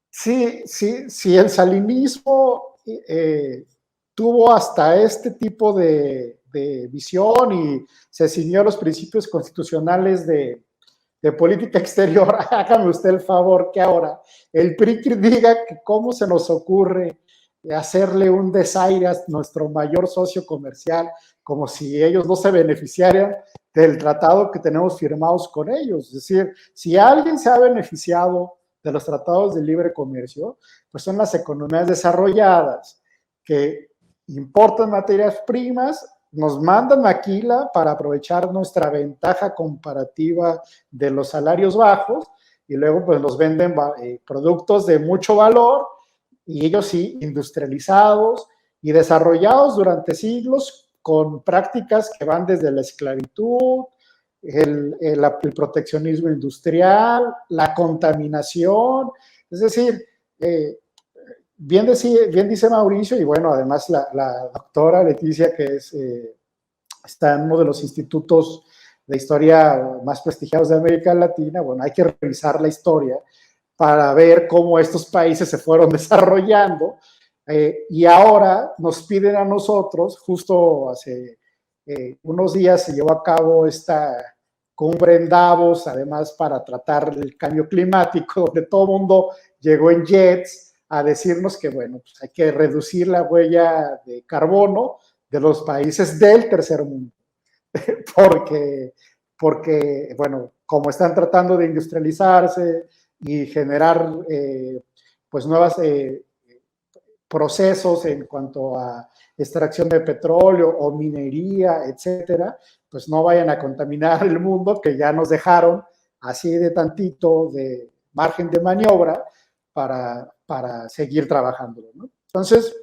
si el salinismo tuvo hasta este tipo de visión y se ciñó a los principios constitucionales de política exterior, hágame usted el favor que ahora el PRI diga que cómo se nos ocurre hacerle un desaire a nuestro mayor socio comercial, como si ellos no se beneficiaran del tratado que tenemos firmados con ellos. Es decir, si alguien se ha beneficiado de los tratados de libre comercio, pues son las economías desarrolladas que importan materias primas, nos mandan maquila para aprovechar nuestra ventaja comparativa de los salarios bajos, y luego pues nos venden productos de mucho valor, y ellos sí, industrializados y desarrollados durante siglos con prácticas que van desde la esclavitud, el proteccionismo industrial, la contaminación. Es decir, bien dice Mauricio, y bueno, además la doctora Leticia, que está en uno de los institutos de historia más prestigiados de América Latina, bueno, hay que revisar la historia, para ver cómo estos países se fueron desarrollando, y ahora nos piden a nosotros, justo hace unos días se llevó a cabo esta cumbre en Davos, además para tratar el cambio climático, donde todo el mundo llegó en jets a decirnos que, bueno, pues hay que reducir la huella de carbono de los países del tercer mundo, porque, bueno, como están tratando de industrializarse y generar, pues, nuevos procesos en cuanto a extracción de petróleo o minería, etcétera, pues no vayan a contaminar el mundo, que ya nos dejaron así de tantito de margen de maniobra para seguir trabajándolo, ¿no? Entonces,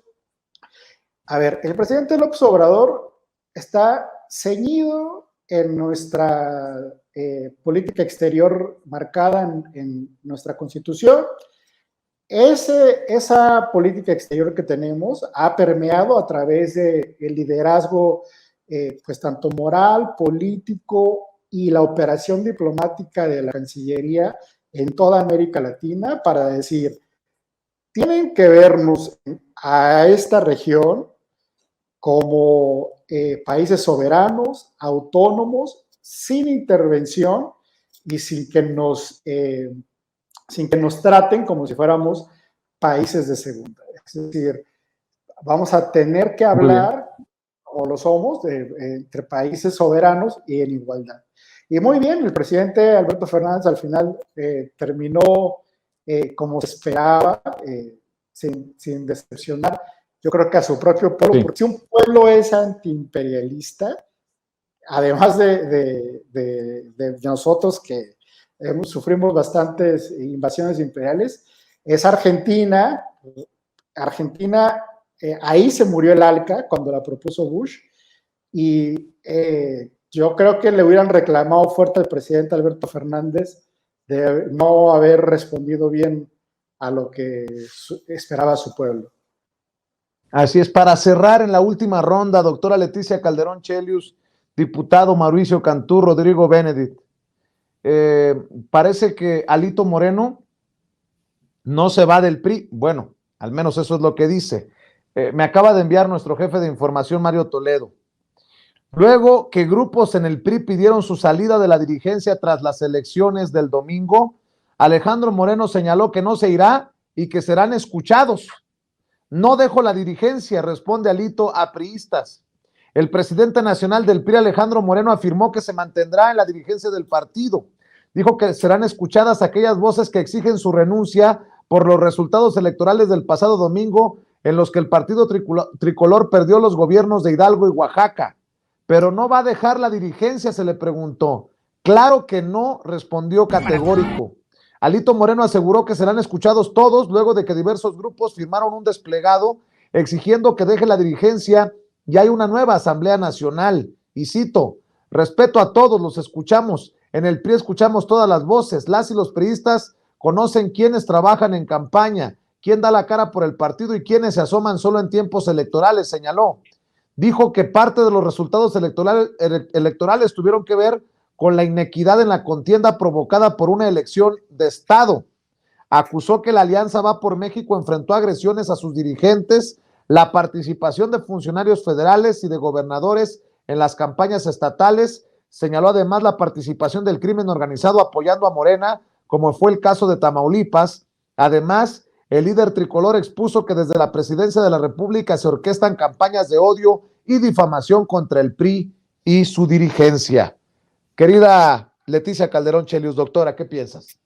a ver, el presidente López Obrador está ceñido en nuestra política exterior marcada en nuestra Constitución. Esa política exterior que tenemos ha permeado a través del liderazgo, pues tanto moral, político y la operación diplomática de la Cancillería en toda América Latina, para decir, tienen que vernos a esta región como países soberanos, autónomos, sin intervención y sin que nos traten como si fuéramos países de segunda. Es decir, vamos a tener que hablar, o lo somos, entre países soberanos y en igualdad. Y muy bien, el presidente Alberto Fernández al final terminó como se esperaba, sin decepcionar, yo creo que a su propio pueblo, sí. Porque si un pueblo es antiimperialista, además de nosotros que sufrimos bastantes invasiones imperiales, es Argentina. Argentina, ahí se murió el ALCA cuando la propuso Bush, y yo creo que le hubieran reclamado fuerte al presidente Alberto Fernández de no haber respondido bien a lo que esperaba su pueblo.
Así es, para cerrar en la última ronda, doctora Leticia Calderón Chelius, diputado Mauricio Cantú, Rodrigo Benedict. Parece que Alito Moreno no se va del PRI, bueno, al menos eso es lo que dice. Me acaba de enviar nuestro jefe de información, Mario Toledo. Luego que grupos en el PRI pidieron su salida de la dirigencia tras las elecciones del domingo, Alejandro Moreno señaló que no se irá y que serán escuchados. No dejo la dirigencia, responde Alito a priistas. El presidente nacional del PRI, Alejandro Moreno, afirmó que se mantendrá en la dirigencia del partido. Dijo que serán escuchadas aquellas voces que exigen su renuncia por los resultados electorales del pasado domingo, en los que el partido tricolor perdió los gobiernos de Hidalgo y Oaxaca. Pero no va a dejar la dirigencia, se le preguntó. Claro que no, respondió categórico. Alito Moreno aseguró que serán escuchados todos luego de que diversos grupos firmaron un desplegado exigiendo que deje la dirigencia y hay una nueva Asamblea Nacional. Y cito, respeto a todos, los escuchamos. En el PRI escuchamos todas las voces. Las y los priistas conocen quiénes trabajan en campaña, quién da la cara por el partido y quiénes se asoman solo en tiempos electorales, señaló. Dijo que parte de los resultados electorales tuvieron que ver con la inequidad en la contienda provocada por una elección de Estado. Acusó que la Alianza Va por México enfrentó agresiones a sus dirigentes, la participación de funcionarios federales y de gobernadores en las campañas estatales. Señaló además la participación del crimen organizado apoyando a Morena, como fue el caso de Tamaulipas. Además, el líder tricolor expuso que desde la presidencia de la República se orquestan campañas de odio y difamación contra el PRI y su dirigencia. Querida Leticia Calderón Chelius, doctora, ¿qué piensas?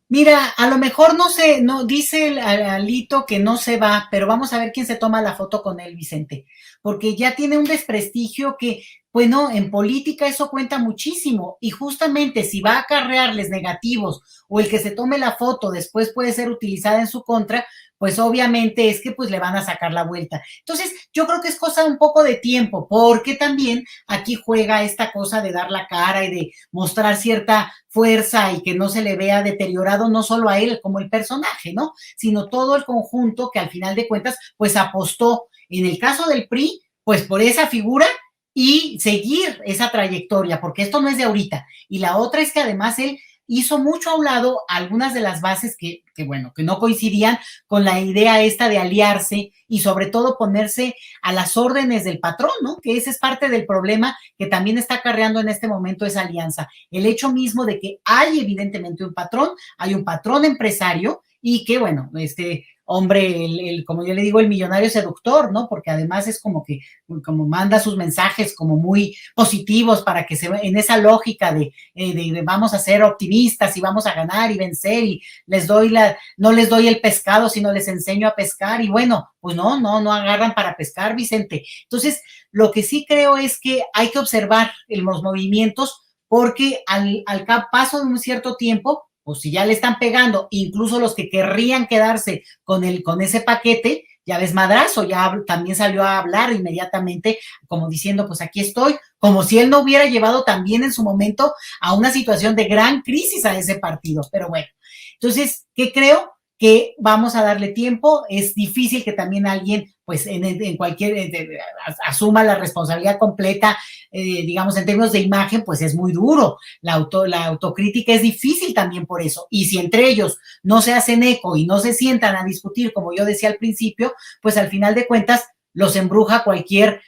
Mira, a lo mejor no dice el Alito que no se va, pero vamos a ver quién se toma la foto con él, Vicente, porque ya tiene un desprestigio que, bueno, en política eso cuenta muchísimo, y justamente si va a acarrearles negativos o el que se tome la foto después puede ser utilizada en su contra, pues obviamente es que pues le van a sacar la vuelta. Entonces, yo creo que es cosa un poco de tiempo, porque también aquí juega esta cosa de dar la cara y de mostrar cierta fuerza y que no se le vea deteriorado no solo a él como el personaje, ¿no? Sino todo el conjunto que al final de cuentas pues apostó, en el caso del PRI, pues por esa figura y seguir esa trayectoria, porque esto no es de ahorita. Y la otra es que además él hizo mucho a un lado algunas de las bases que no coincidían con la idea esta de aliarse y sobre todo ponerse a las órdenes del patrón, ¿no? Que ese es parte del problema que también está acarreando en este momento esa alianza. El hecho mismo de que hay evidentemente hay un patrón empresario y que, bueno, este hombre, como yo le digo, el millonario seductor, ¿no? Porque además es como manda sus mensajes como muy positivos para que se en esa lógica de vamos a ser optimistas y vamos a ganar y vencer y no les doy el pescado, sino les enseño a pescar y bueno, pues no agarran para pescar, Vicente. Entonces, lo que sí creo es que hay que observar los movimientos porque al paso de un cierto tiempo, pues si ya le están pegando, incluso los que querrían quedarse con ese paquete, ya ves, Madrazo ya también salió a hablar inmediatamente, como diciendo, pues aquí estoy, como si él no hubiera llevado también en su momento a una situación de gran crisis a ese partido. Pero bueno, entonces, ¿qué creo? Que vamos a darle tiempo, es difícil que también alguien, pues en cualquier, asuma la responsabilidad completa, digamos, en términos de imagen, pues es muy duro, la autocrítica es difícil también por eso, y si entre ellos no se hacen eco y no se sientan a discutir, como yo decía al principio, pues al final de cuentas los embruja cualquier,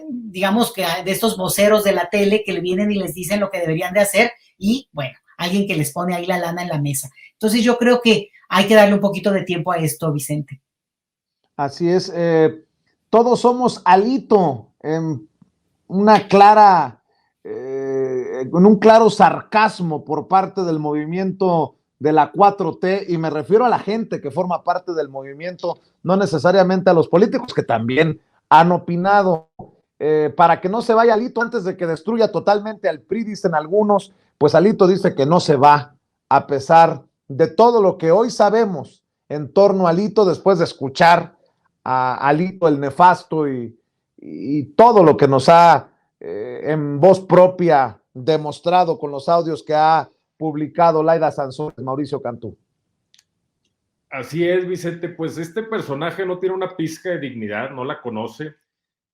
digamos, que de estos voceros de la tele que le vienen y les dicen lo que deberían de hacer, y bueno, alguien que les pone ahí la lana en la mesa. Entonces yo creo que hay que darle un poquito de tiempo a esto, Vicente.
Así es. Todos somos Alito en una clara, con un claro sarcasmo por parte del movimiento de la 4T, y me refiero a la gente que forma parte del movimiento, no necesariamente a los políticos que también han opinado. Para que no se vaya Alito antes de que destruya totalmente al PRI, dicen algunos, pues Alito dice que no se va, a pesar de todo lo que hoy sabemos en torno a Alito, después de escuchar a Alito el nefasto y todo lo que nos ha en voz propia demostrado con los audios que ha publicado Laida Sansores, Mauricio Cantú.
Así es, Vicente, pues este personaje no tiene una pizca de dignidad, no la conoce,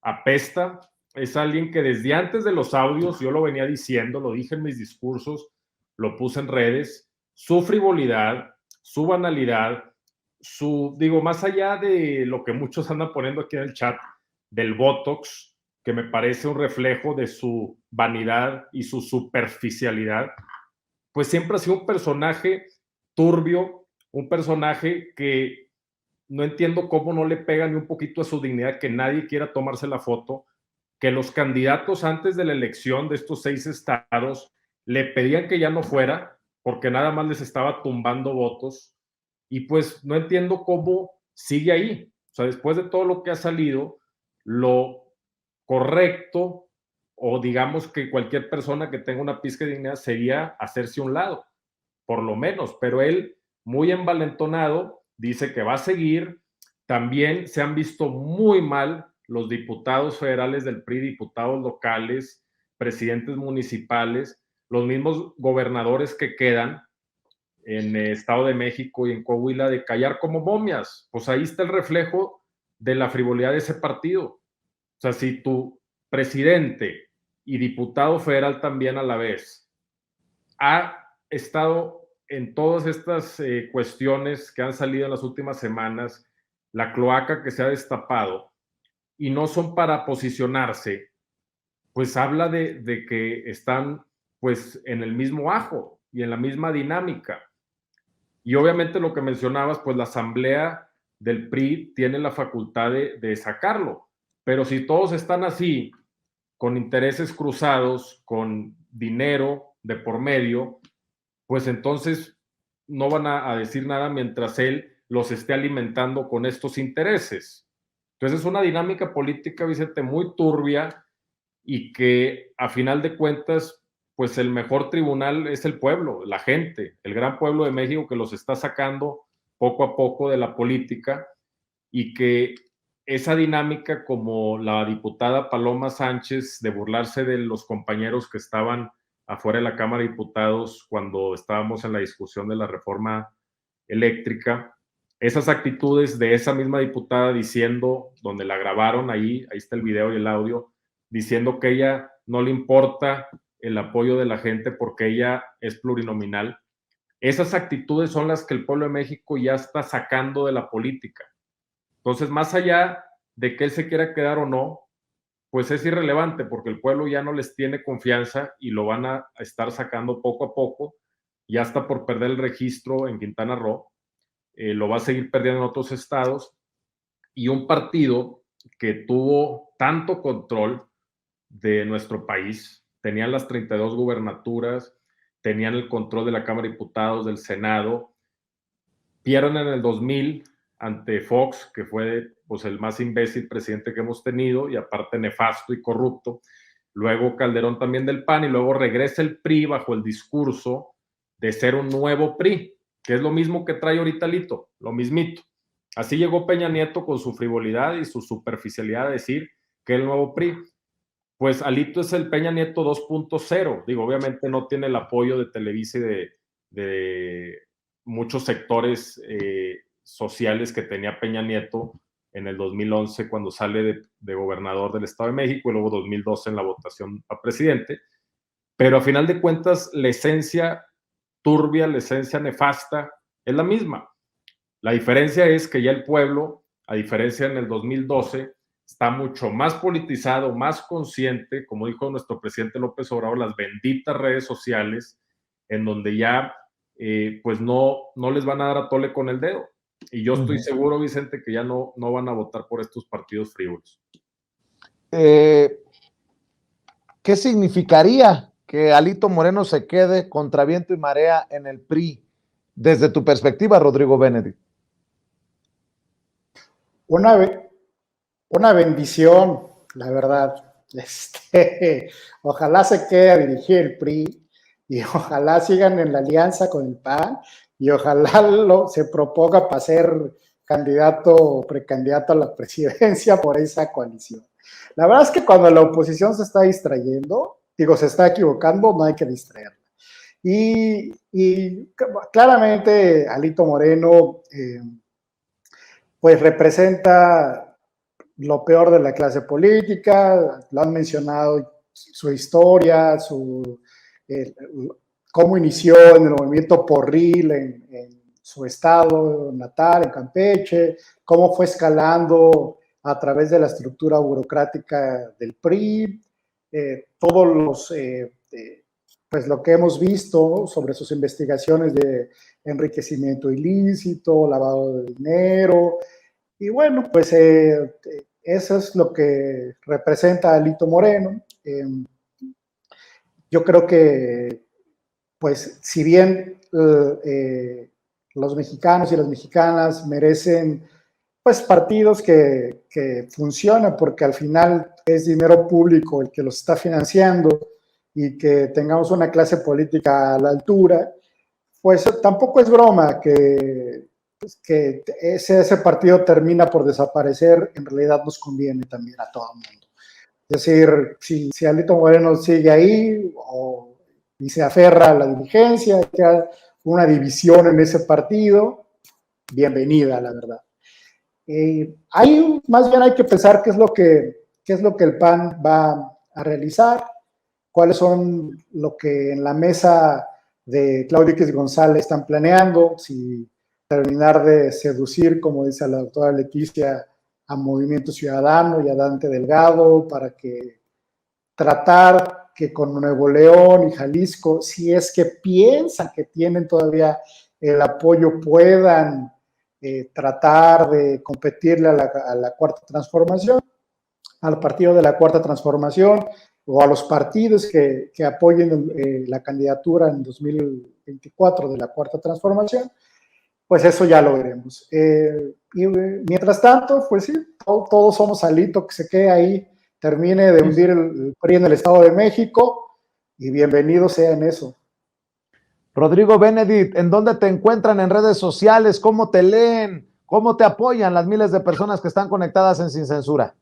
apesta, es alguien que desde antes de los audios, yo lo venía diciendo, lo dije en mis discursos, lo puse en redes, su frivolidad, su banalidad, más allá de lo que muchos andan poniendo aquí en el chat, del Botox, que me parece un reflejo de su vanidad y su superficialidad, pues siempre ha sido un personaje turbio, un personaje que no entiendo cómo no le pega ni un poquito a su dignidad, que nadie quiera tomarse la foto, que los candidatos antes de la elección de estos 6 estados le pedían que ya no fuera, porque nada más les estaba tumbando votos, y pues no entiendo cómo sigue ahí. O sea, después de todo lo que ha salido, lo correcto, o digamos que cualquier persona que tenga una pizca de dignidad sería hacerse a un lado, por lo menos, pero él, muy envalentonado, dice que va a seguir. También se han visto muy mal los diputados federales del PRI, diputados locales, presidentes municipales, los mismos gobernadores que quedan en el Estado de México y en Coahuila, de callar como momias. Pues ahí está el reflejo de la frivolidad de ese partido. O sea, si tu presidente y diputado federal también a la vez ha estado en todas estas cuestiones que han salido en las últimas semanas, la cloaca que se ha destapado, y no son para posicionarse, pues habla de que están pues en el mismo ajo y en la misma dinámica. Y obviamente lo que mencionabas, pues la asamblea del PRI tiene la facultad de sacarlo, pero si todos están así, con intereses cruzados, con dinero de por medio, pues entonces no van a decir nada mientras él los esté alimentando con estos intereses. Entonces es una dinámica política, Vicente, muy turbia, y que a final de cuentas, pues el mejor tribunal es el pueblo, la gente, el gran pueblo de México, que los está sacando poco a poco de la política, y que esa dinámica, como la diputada Paloma Sánchez, de burlarse de los compañeros que estaban afuera de la Cámara de Diputados cuando estábamos en la discusión de la reforma eléctrica, esas actitudes de esa misma diputada diciendo, donde la grabaron, ahí está el video y el audio, diciendo que ella no le importa el apoyo de la gente porque ella es plurinominal, Esas actitudes son las que el pueblo de México ya está sacando de la política. Entonces, más allá de que él se quiera quedar o no, pues es irrelevante porque el pueblo ya no les tiene confianza y lo van a estar sacando poco a poco. Ya está por perder el registro en Quintana Roo, lo va a seguir perdiendo en otros estados, y un partido que tuvo tanto control de nuestro país, tenían las 32 gubernaturas, tenían el control de la Cámara de Diputados, del Senado, pierden en el 2000 ante Fox, que fue pues el más imbécil presidente que hemos tenido, y aparte nefasto y corrupto. Luego Calderón también del PAN, y luego regresa el PRI bajo el discurso de ser un nuevo PRI, que es lo mismo que trae ahorita Lito, lo mismito. Así llegó Peña Nieto con su frivolidad y su superficialidad de decir que es el nuevo PRI. Pues Alito es el Peña Nieto 2.0. Digo, obviamente no tiene el apoyo de Televisa y de muchos sectores sociales que tenía Peña Nieto en el 2011 cuando sale de gobernador del Estado de México, y luego 2012 en la votación a presidente. Pero a final de cuentas, la esencia turbia, la esencia nefasta es la misma. La diferencia es que ya el pueblo, a diferencia en el 2012, está mucho más politizado, más consciente, como dijo nuestro presidente López Obrador, las benditas redes sociales, en donde ya pues no les van a dar a tole con el dedo. Y yo estoy seguro, Vicente, que ya no van a votar por estos partidos frívolos.
¿Qué significaría que Alito Moreno se quede contra viento y marea en el PRI, desde tu perspectiva, Rodrigo Benedict?
Una bendición, la verdad. Ojalá se quede a dirigir el PRI y ojalá sigan en la alianza con el PAN y ojalá se proponga para ser candidato o precandidato a la presidencia por esa coalición. La verdad es que cuando la oposición se está distrayendo, se está equivocando, no hay que distraerla. Y claramente Alito Moreno pues representa lo peor de la clase política, lo han mencionado, su historia, cómo inició en el movimiento porril en su estado natal, en Campeche, cómo fue escalando a través de la estructura burocrática del PRI, pues lo que hemos visto sobre sus investigaciones de enriquecimiento ilícito, lavado de dinero, y bueno, pues eso es lo que representa Alito Moreno. Yo creo que, pues, si bien los mexicanos y las mexicanas merecen, pues, partidos que funcionen, porque al final es dinero público el que los está financiando, y que tengamos una clase política a la altura, pues tampoco es broma que ese partido termina por desaparecer. En realidad nos conviene también a todo el mundo. Es decir, si Alito Moreno sigue ahí y se aferra a la dirigencia, que hay una división en ese partido, bienvenida, la verdad. Más bien hay que pensar qué es lo que el PAN va a realizar, cuáles son lo que en la mesa de Claudio X González están planeando, si terminar de seducir, como dice la doctora Leticia, a Movimiento Ciudadano y a Dante Delgado, para que tratar que con Nuevo León y Jalisco, si es que piensan que tienen todavía el apoyo, puedan tratar de competirle a la Cuarta Transformación, al partido de la Cuarta Transformación, o a los partidos que apoyen la candidatura en 2024 de la Cuarta Transformación. Pues eso ya lo veremos. Y mientras tanto, pues sí, todos somos Alito, que se quede ahí, termine de hundir el PRI en el Estado de México, y bienvenido sea en eso.
Rodrigo Benedict, ¿en dónde te encuentran en redes sociales? ¿Cómo te leen? ¿Cómo te apoyan las miles de personas que están conectadas en Sin Censura?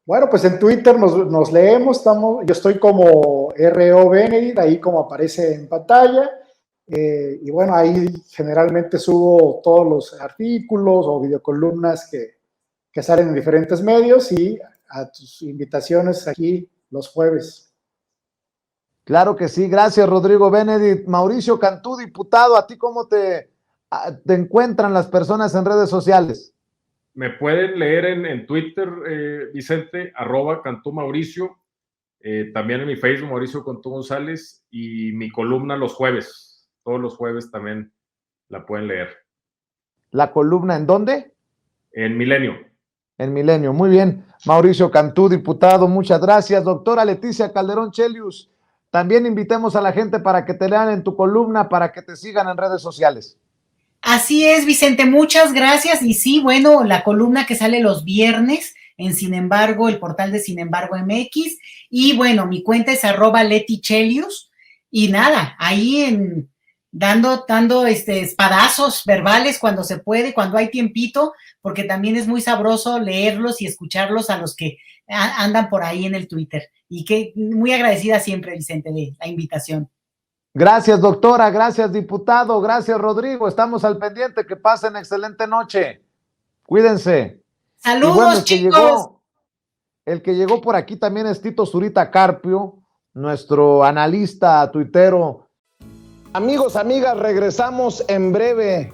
Bueno, pues en Twitter nos leemos, yo estoy como RO Benedict, ahí como aparece en pantalla, y bueno, ahí generalmente subo todos los artículos o videocolumnas que salen en diferentes medios, y a tus invitaciones aquí los jueves.
Claro que sí, gracias Rodrigo Benedict. Mauricio Cantú, diputado, ¿a ti cómo te encuentran las personas en redes sociales?
Me pueden leer en Twitter, Vicente, @Cantú Mauricio, también en mi Facebook, Mauricio Cantú González, y mi columna los jueves, todos los jueves también la pueden leer.
¿La columna en dónde?
En Milenio.
En Milenio, muy bien. Mauricio Cantú, diputado, muchas gracias. Doctora Leticia Calderón Chelius, también invitemos a la gente para que te lean en tu columna, para que te sigan en redes sociales.
Así es, Vicente, muchas gracias. Y sí, bueno, la columna que sale los viernes en Sin Embargo, el portal de Sin Embargo MX. Y bueno, mi cuenta es @LetiChelius. Y nada, ahí dando espadazos verbales cuando se puede, cuando hay tiempito, porque también es muy sabroso leerlos y escucharlos a los que andan por ahí en el Twitter. Y que muy agradecida siempre, Vicente, de la invitación.
Gracias, doctora, gracias, diputado, gracias, Rodrigo. Estamos al pendiente, que pasen excelente noche. Cuídense.
Saludos,
bueno,
chicos.
El que llegó por aquí también es Tito Zurita Carpio, nuestro analista tuitero.
Amigos, amigas, regresamos en breve,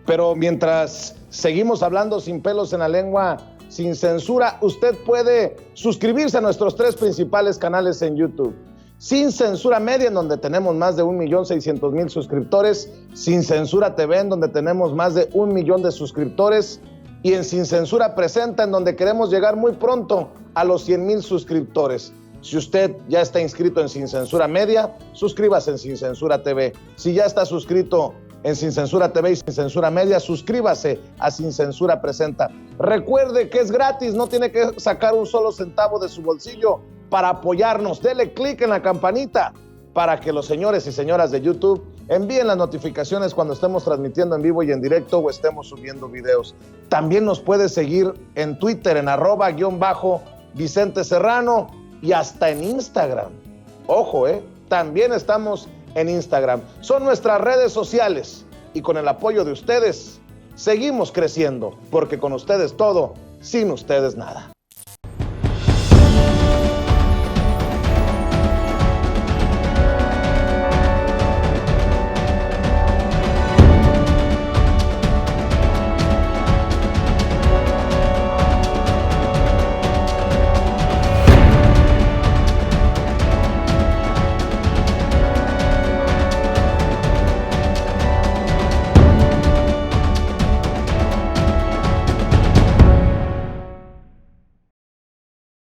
pero mientras seguimos hablando sin pelos en la lengua, sin censura, usted puede suscribirse a nuestros 3 principales canales en YouTube. Sin Censura Media, en donde tenemos más de 1.600.000 suscriptores, Sin Censura TV, en donde tenemos más de 1 millón de suscriptores, y en Sin Censura Presenta, en donde queremos llegar muy pronto a los 100,000 suscriptores. Si usted ya está inscrito en Sin Censura Media, suscríbase en Sin Censura TV. Si ya está suscrito en Sin Censura TV y Sin Censura Media, suscríbase a Sin Censura Presenta. Recuerde que es gratis, no tiene que sacar un solo centavo de su bolsillo para apoyarnos. Dele clic en la campanita para que los señores y señoras de YouTube envíen las notificaciones cuando estemos transmitiendo en vivo y en directo o estemos subiendo videos. También nos puede seguir en Twitter en @Vicente Serrano y hasta en Instagram. Ojo, también estamos en Instagram. Son nuestras redes sociales y con el apoyo de ustedes seguimos creciendo, porque con ustedes todo, sin ustedes nada.